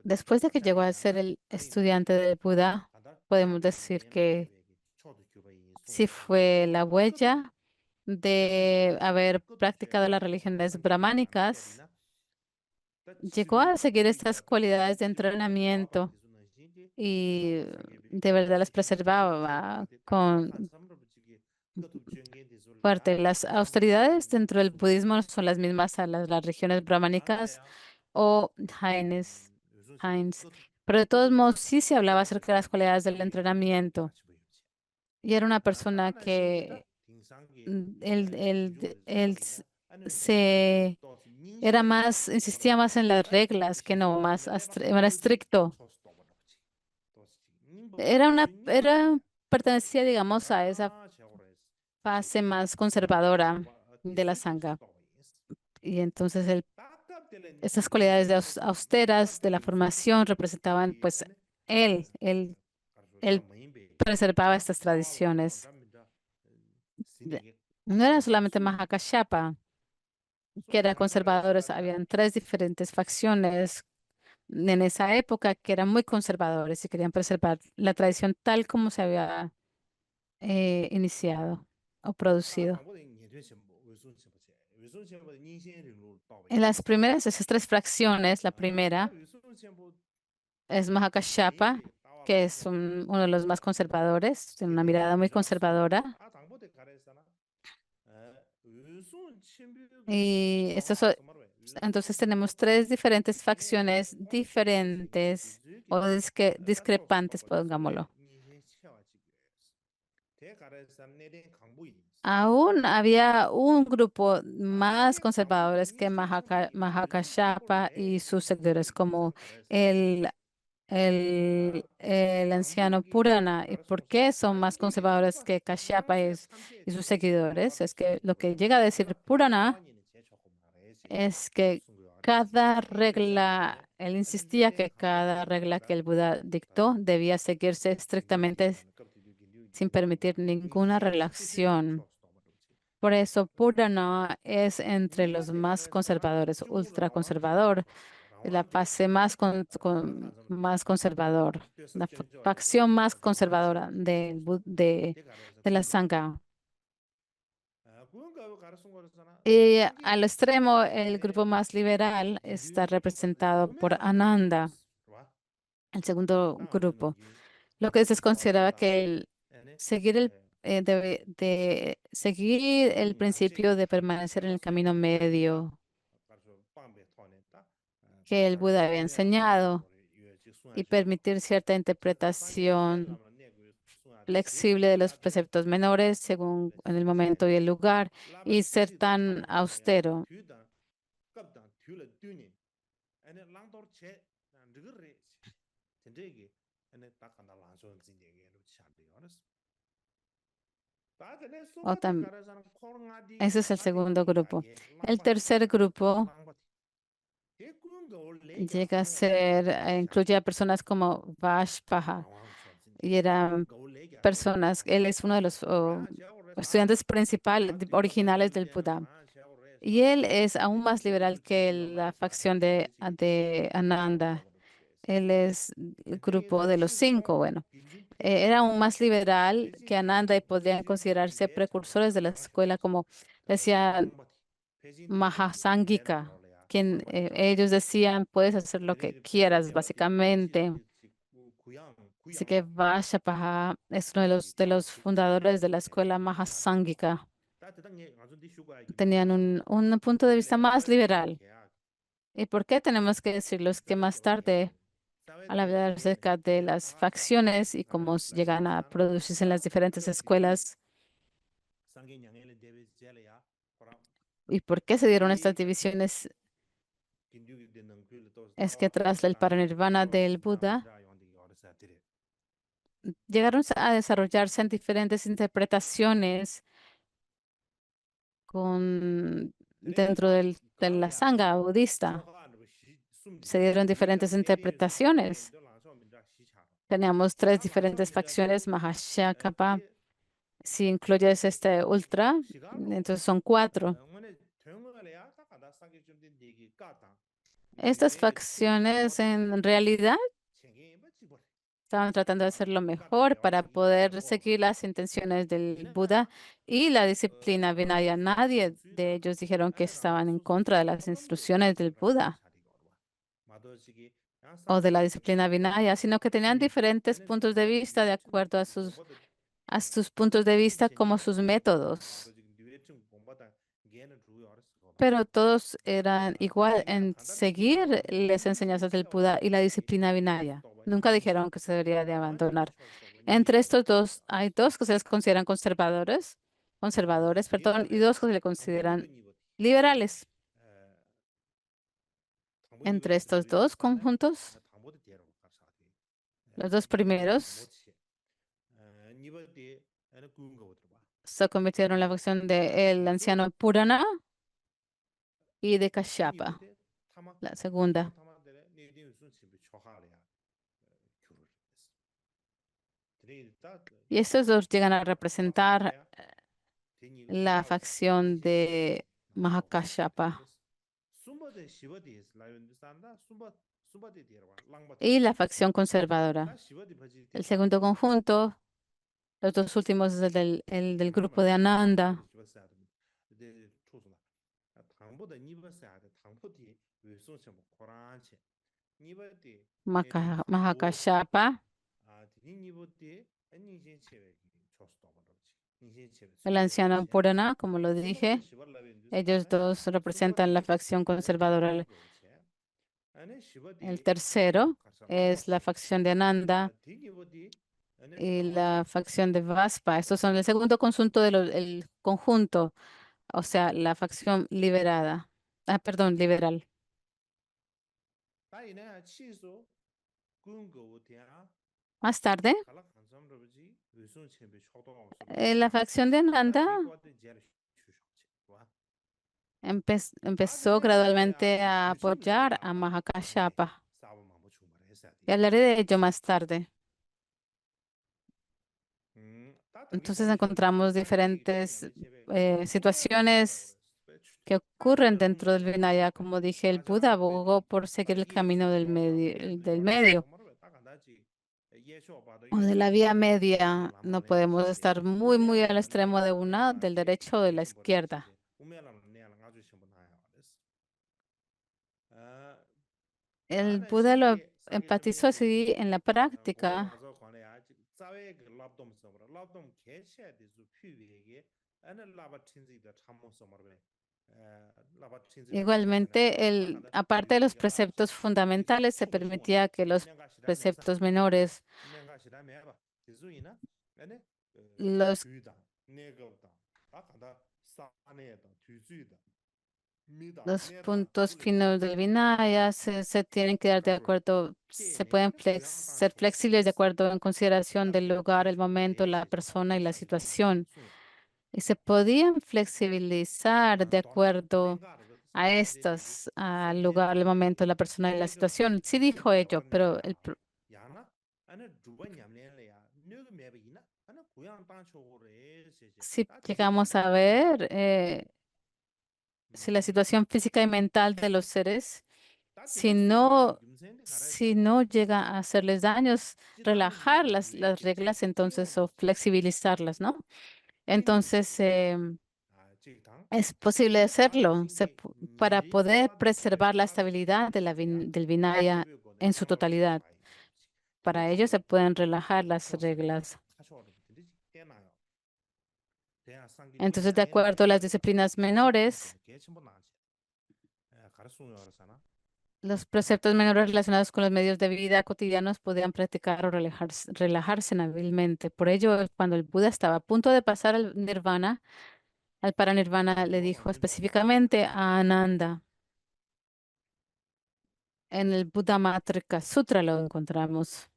Después de que llegó a ser el estudiante del Buda, podemos decir que sí fue la huella de haber practicado las religiones brahmánicas. Llegó a seguir estas cualidades de entrenamiento y de verdad las preservaba con fuerte. Las austeridades dentro del budismo no son las mismas a las religiones brahmánicas o Jains, pero de todos modos sí se hablaba acerca de las cualidades del entrenamiento. Y era una persona que se era más, insistía más en las reglas que no, más era estricto. Pertenecía, digamos, a esa fase más conservadora de la sangha. Y entonces estas cualidades de austeras de la formación representaban, pues, él preservaba estas tradiciones. No era solamente Mahakashapa, que eran conservadores, habían tres diferentes facciones en esa época que eran muy conservadores y querían preservar la tradición tal como se había iniciado o producido. En las primeras, esas tres fracciones, la primera es Mahakashapa, que es uno de los más conservadores, tiene una mirada muy conservadora. Y entonces tenemos tres diferentes facciones diferentes o discrepantes, pongámoslo. Aún había un grupo más conservadores que Mahakashapa y sus seguidores, como el, el anciano Purana. ¿Y por qué son más conservadores que Kashyapa y sus seguidores? Es que lo que llega a decir Purana es que cada regla, él insistía que cada regla que el Buda dictó debía seguirse estrictamente sin permitir ninguna relación. Por eso Purana es entre los más conservadores, ultraconservador, la fase más conservador, la facción más conservadora de la Sangha. Y al extremo, el grupo más liberal está representado por Ananda, el segundo grupo. Lo que se consideraba que de seguir el principio de permanecer en el camino medio que el Buda había enseñado y permitir cierta interpretación flexible de los preceptos menores según en el momento y el lugar y ser tan austero. O tam- Ese es el segundo grupo. El tercer grupo llega a ser, incluye a personas como Vashpaha y eran personas, él es uno de los estudiantes principales, originales del Buda. Y él es aún más liberal que la facción de Ananda. Él es el grupo de los cinco, bueno. Era aún más liberal que Ananda y podrían considerarse precursores de la escuela, como decía Mahasángika, quien ellos decían, puedes hacer lo que quieras, básicamente. Así que Vashpaha es uno de los fundadores de la escuela Mahasángika. Tenían un punto de vista más liberal. ¿Y por qué tenemos que decirlo? Es que más tarde, al hablar acerca de las facciones y cómo llegan a producirse en las diferentes escuelas, y por qué se dieron estas divisiones, es que tras el paranirvana del Buda, llegaron a desarrollarse en diferentes interpretaciones dentro de la sangha budista. se dieron diferentes interpretaciones. Teníamos tres diferentes facciones, Mahashakapa. Si incluyes este ultra, entonces son cuatro. Estas facciones en realidad estaban tratando de hacer lo mejor para poder seguir las intenciones del Buda y la disciplina Vinaya. Nadie de ellos dijeron que estaban en contra de las instrucciones del Buda o de la disciplina Vinaya, sino que tenían diferentes puntos de vista de acuerdo a sus puntos de vista como sus métodos. Pero todos eran igual en seguir las enseñanzas del Buda y la disciplina Vinaya. Nunca dijeron que se debería de abandonar. Entre estos dos, hay dos que se les consideran conservadores, perdón, y dos que se le consideran liberales. Entre estos dos conjuntos, los dos primeros se convirtieron en la facción del anciano Purana y de Kashyapa, la segunda. Y estos dos llegan a representar la facción de Mahakashyapa y la facción conservadora. El segundo conjunto, los dos últimos es el del grupo de Ananda. Mahakashyapa, el anciano Purana, como lo dije, ellos dos representan la facción conservadora. El tercero es la facción de Ananda y la facción de Vaspa. Estos son el segundo conjunto el conjunto, o sea, la facción liberada. Perdón, liberal. Más tarde, la facción de Ananda empezó gradualmente a apoyar a Mahakashyapa. Y hablaré de ello más tarde. Entonces encontramos diferentes situaciones que ocurren dentro del Vinaya. Como dije, el Buda abogó por seguir el camino del medio o de la vía media. No podemos estar muy al extremo de una, del derecho o de la izquierda. El Buda lo enfatizó así en la práctica. Igualmente, aparte de los preceptos fundamentales, se permitía que los preceptos menores, los, los puntos finos del Vinaya se tienen que dar de acuerdo, se pueden ser flexibles de acuerdo en consideración del lugar, el momento, la persona y la situación. Y se podían flexibilizar de acuerdo a estos, al lugar, el momento, la persona y la situación. Sí dijo ello, pero si llegamos a ver si la situación física y mental de los seres, si no llega a hacerles daños, relajar las reglas entonces o flexibilizarlas, ¿no? Entonces, es posible hacerlo para poder preservar la estabilidad de del Vinaya en su totalidad. Para ello se pueden relajar las reglas. Entonces, de acuerdo a las disciplinas menores, los preceptos menores relacionados con los medios de vida cotidianos podían practicar o relajarse hábilmente. Por ello, cuando el Buda estaba a punto de pasar al nirvana, al paranirvana, le dijo específicamente a Ananda, en el Buddha Matrika Sutra lo encontramos.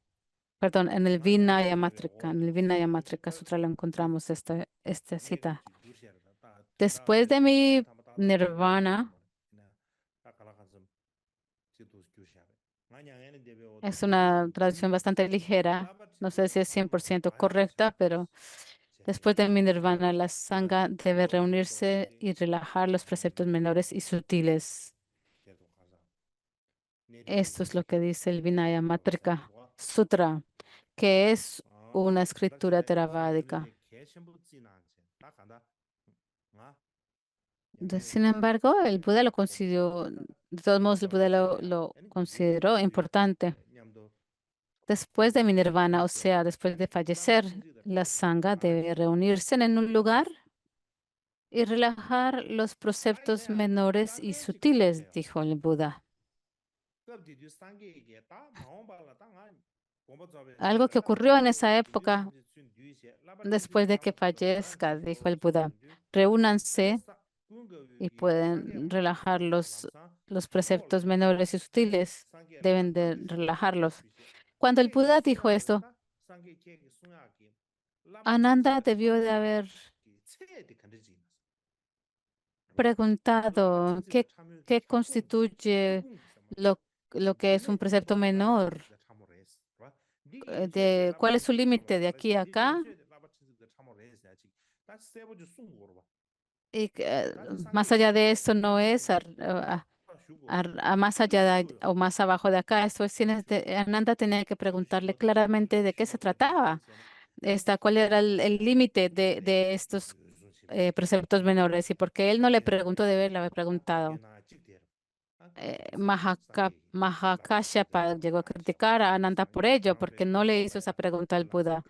Perdón, en el Vinaya Matrika Sutra lo encontramos esta cita. Después de mi nirvana, Es una traducción bastante ligera. No sé si es 100% correcta, pero después de mi nirvana, la sangha debe reunirse y relajar los preceptos menores y sutiles. Esto es lo que dice el Vinaya Matrika Sutra, que es una escritura theravādica. Sin embargo, el Buda lo consideró, de todos modos, el Buda lo consideró importante. Después de mi nirvana, o sea, después de fallecer, la sangha debe reunirse en un lugar y relajar los preceptos menores y sutiles, dijo el Buda. Algo que ocurrió en esa época, después de que fallezca, dijo el Buda, reúnanse y pueden relajar los preceptos menores y sutiles. Deben de relajarlos. Cuando el Buda dijo esto, Ananda debió de haber preguntado qué constituye lo, lo que es un precepto menor, cuál es su límite de aquí a acá y más allá de esto no es más allá o más abajo de acá. Esto es, Ananda tenía que preguntarle claramente de qué se trataba, cuál era el límite de estos preceptos menores y porque él no le preguntó de haberle había preguntado. Mahakashyapa llegó a criticar a Ananda por ello, porque no le hizo esa pregunta al Buda.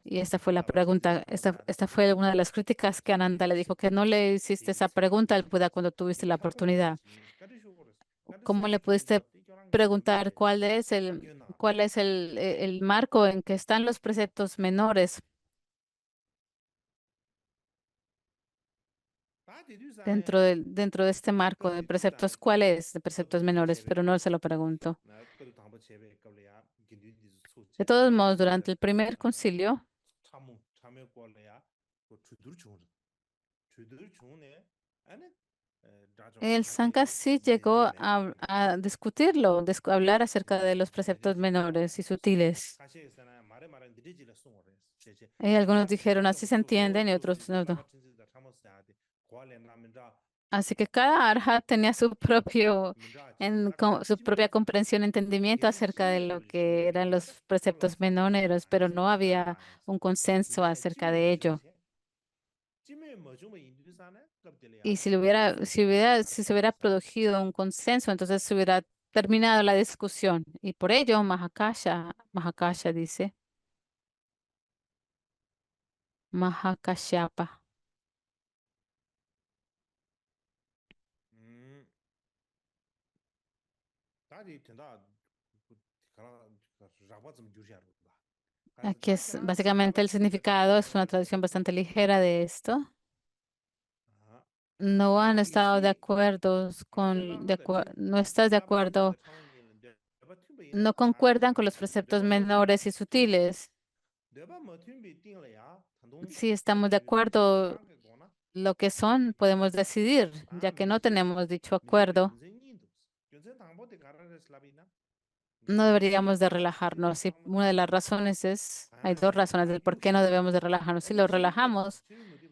Y esta fue la pregunta, esta fue una de las críticas que Ananda le dijo, que no le hiciste esa pregunta al Buda cuando tuviste la oportunidad. ¿Cómo le pudiste preguntar cuál es el marco en que están los preceptos menores dentro de este marco de preceptos? ¿Cuál es de preceptos menores? Pero no se lo pregunto. De todos modos, durante el primer concilio, el Sangha sí llegó a discutirlo, hablar acerca de los preceptos menores y sutiles. Y algunos dijeron así se entienden y otros no. Así que cada arhat tenía su propia comprensión, entendimiento acerca de lo que eran los preceptos menores, pero no había un consenso acerca de ello. Y si se hubiera producido un consenso, entonces se hubiera terminado la discusión. Y por ello, Mahakasha dice, Mahakashyapa. Aquí es básicamente el significado, es una traducción bastante ligera de esto. No han estado de acuerdo no estás de acuerdo, no concuerdan con los preceptos menores y sutiles. Si estamos de acuerdo lo que son, podemos decidir, ya que no tenemos dicho acuerdo, no deberíamos de relajarnos. Y una de las razones hay dos razones del por qué no debemos de relajarnos. Si los relajamos,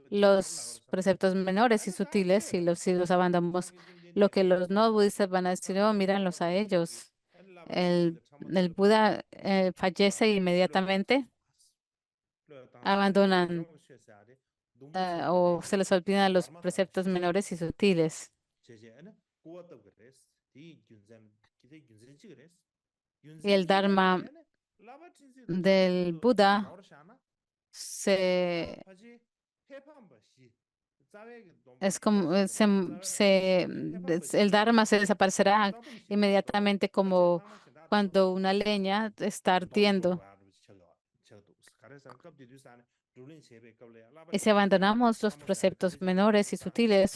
los preceptos menores y sutiles, si los abandonamos, lo que los no budistas van a decir, oh, míranlos a ellos. El Buda fallece inmediatamente, abandonan o se les olvidan los preceptos menores y sutiles. Y el Dharma del Buda se es como el Dharma se desaparecerá inmediatamente como cuando una leña está ardiendo. Y si abandonamos los preceptos menores y sutiles,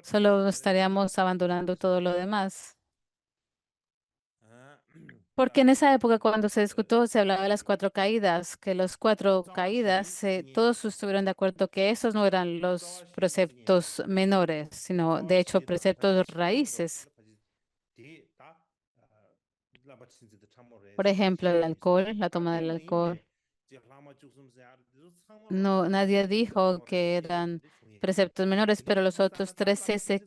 solo estaríamos abandonando todo lo demás. Porque en esa época, cuando se discutió, se hablaba de las cuatro caídas, que los cuatro caídas, todos estuvieron de acuerdo que esos no eran los preceptos menores, sino de hecho preceptos raíces. Por ejemplo, el alcohol, la toma del alcohol. No, nadie dijo que eran preceptos menores, pero los otros 13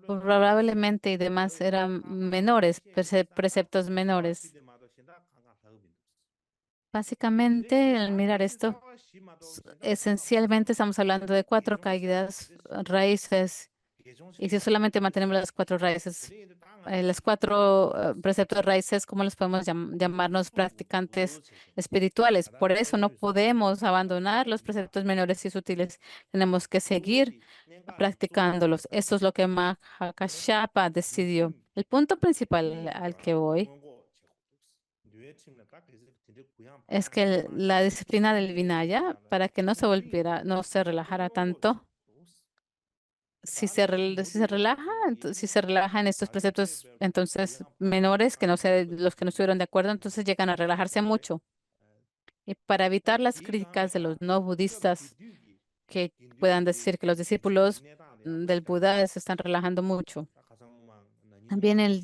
probablemente y demás eran menores, preceptos menores. Básicamente, al mirar esto, esencialmente estamos hablando de cuatro caídas raíces. Y si solamente mantenemos las cuatro raíces, las cuatro preceptos raíces, ¿cómo los podemos llamarnos practicantes espirituales? Por eso no podemos abandonar los preceptos menores y sutiles. Tenemos que seguir practicándolos. Eso es lo que Mahakashapa decidió. El punto principal al que voy es que la disciplina del Vinaya, para que no se volviera, no se relajara tanto, si se relaja, si se relaja en estos preceptos entonces menores, que no sé, los que no estuvieron de acuerdo, entonces llegan a relajarse mucho. Y para evitar las críticas de los no budistas que puedan decir que los discípulos del Buda se están relajando mucho. También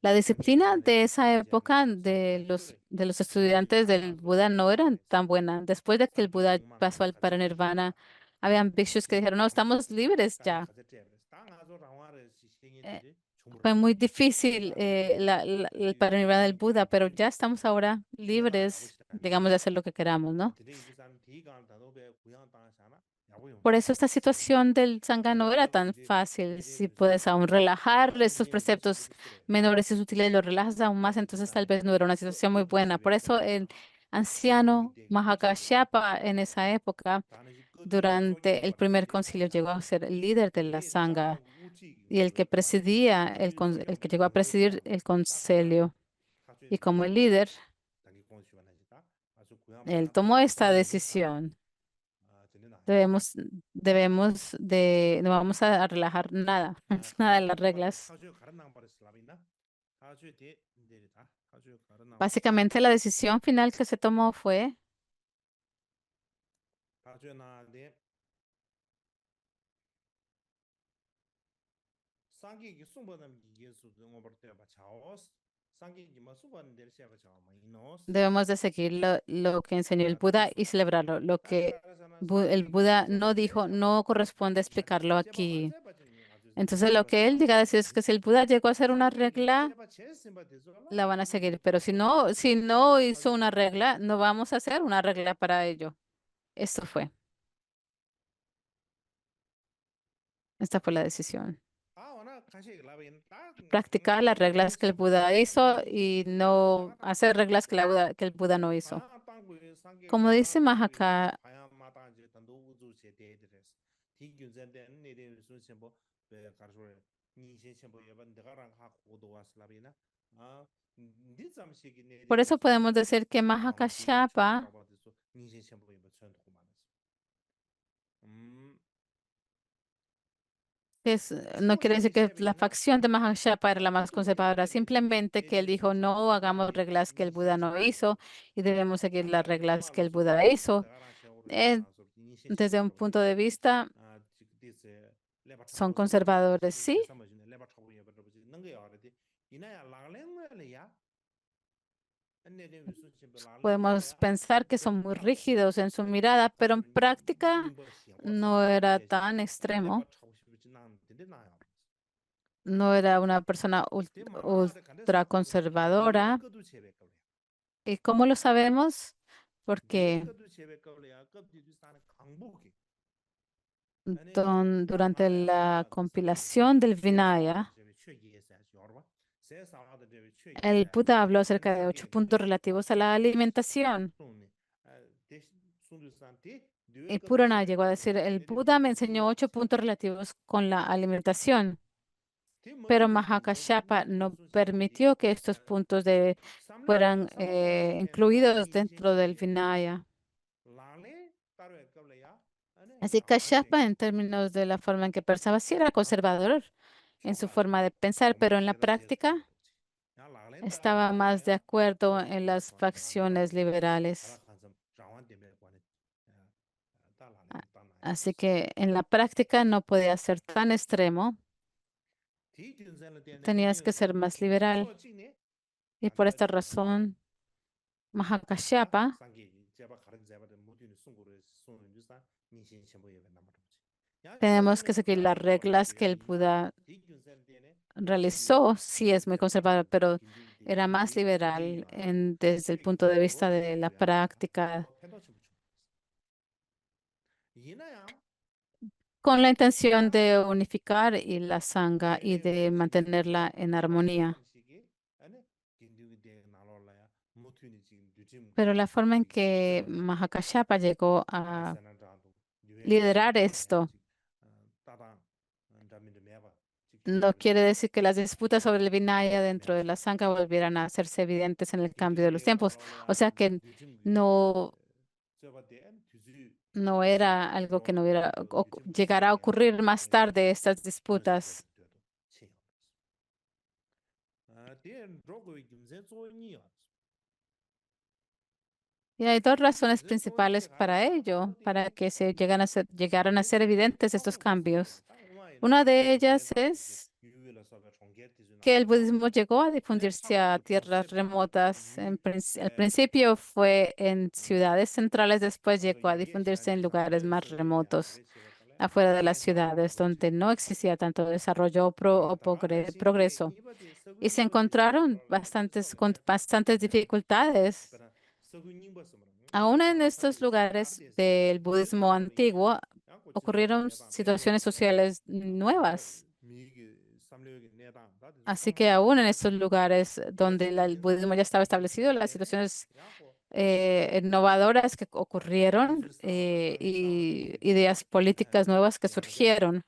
la disciplina de esa época de los estudiantes del Buda no eran tan buena. Después de que el Buda pasó al paranirvana, habían bhikshus que dijeron, no, estamos libres ya. Eh, Fue muy difícil el paranirvana del Buda, pero ya estamos ahora libres, digamos, de hacer lo que queramos, ¿no? Por eso esta situación del Sangha no era tan fácil. Si puedes aún relajar estos preceptos menores y sutiles, los relajas aún más, entonces tal vez no era una situación muy buena. Por eso el anciano Mahakashyapa en esa época, durante el primer concilio, llegó a ser el líder de la Sangha y el que presidía, el que llegó a presidir el concilio. Y como el líder, él tomó esta decisión. Debemos, no vamos a relajar nada, nada de las reglas. Básicamente la decisión final que se tomó fue, debemos de seguir lo que enseñó el Buda y celebrarlo. Lo que el Buda no dijo, no corresponde explicarlo aquí. Entonces lo que él diga decir es que si el Buda llegó a hacer una regla, la van a seguir. Pero si no hizo una regla, no vamos a hacer una regla para ello. Esto fue. Esta fue la decisión. Practicar las reglas que el Buda hizo y no hacer reglas que el Buda no hizo. Como dice Mahaka, por eso podemos decir que Mahakashapa no quiere decir que la facción de Mahakashapa era la más conservadora, simplemente que él dijo no hagamos reglas que el Buda no hizo y debemos seguir las reglas que el Buda hizo. Eh, Desde un punto de vista, son conservadores, sí. Podemos pensar que son muy rígidos en su mirada, pero en práctica no era tan extremo. No era una persona ultra conservadora. ¿Y cómo lo sabemos? Porque durante la compilación del Vinaya, el Buda habló acerca de 8 puntos relativos a la alimentación. Y Purana llegó a decir, el Buda me enseñó 8 puntos relativos con la alimentación, pero Mahakashapa no permitió que estos puntos fueran incluidos dentro del Vinaya. Así que Kashapa, en términos de la forma en que pensaba, sí era conservador en su forma de pensar, pero en la práctica estaba más de acuerdo en las facciones liberales. Así que en la práctica no podía ser tan extremo, tenías que ser más liberal. Y por esta razón, Mahakashyapa tenemos que seguir las reglas que el Buda realizó. Sí, es muy conservador, pero era más liberal desde el punto de vista de la práctica, con la intención de unificar y la sangha y de mantenerla en armonía. Pero la forma en que Mahakashyapa llegó a liderar esto no quiere decir que las disputas sobre el Vinaya dentro de la Sangha volvieran a hacerse evidentes en el cambio de los tiempos. O sea que no, no era algo que no hubiera llegará a ocurrir más tarde estas disputas. Y hay dos razones principales para ello, para que llegaran a ser evidentes estos cambios. Una de ellas es que el budismo llegó a difundirse a tierras remotas. Al principio fue en ciudades centrales, después llegó a difundirse en lugares más remotos, afuera de las ciudades, donde no existía tanto desarrollo o progreso. Y se encontraron con bastantes dificultades. Aún en estos lugares del budismo antiguo ocurrieron situaciones sociales nuevas. Así que aún en estos lugares donde el budismo ya estaba establecido, las situaciones innovadoras que ocurrieron y ideas políticas nuevas que surgieron.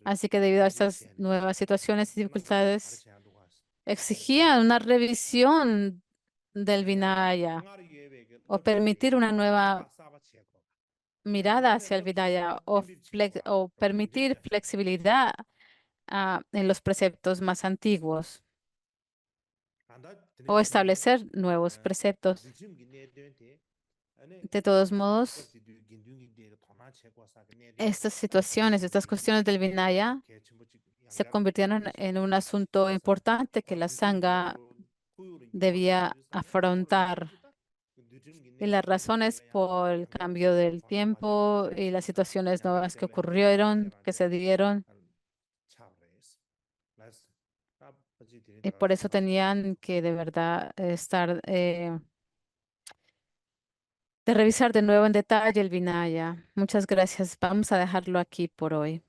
Así que debido a estas nuevas situaciones y dificultades, exigían una revisión del Vinaya o permitir una nueva mirada hacia el Vinaya o permitir flexibilidad en los preceptos más antiguos o establecer nuevos preceptos. De todos modos, estas situaciones, estas cuestiones del Vinaya se convirtieron en un asunto importante que la Sangha debía afrontar. Y las razones por el cambio del tiempo y las situaciones nuevas que ocurrieron, que se dieron, y por eso tenían que de verdad de revisar de nuevo en detalle el Vinaya. Muchas gracias. Vamos a dejarlo aquí por hoy.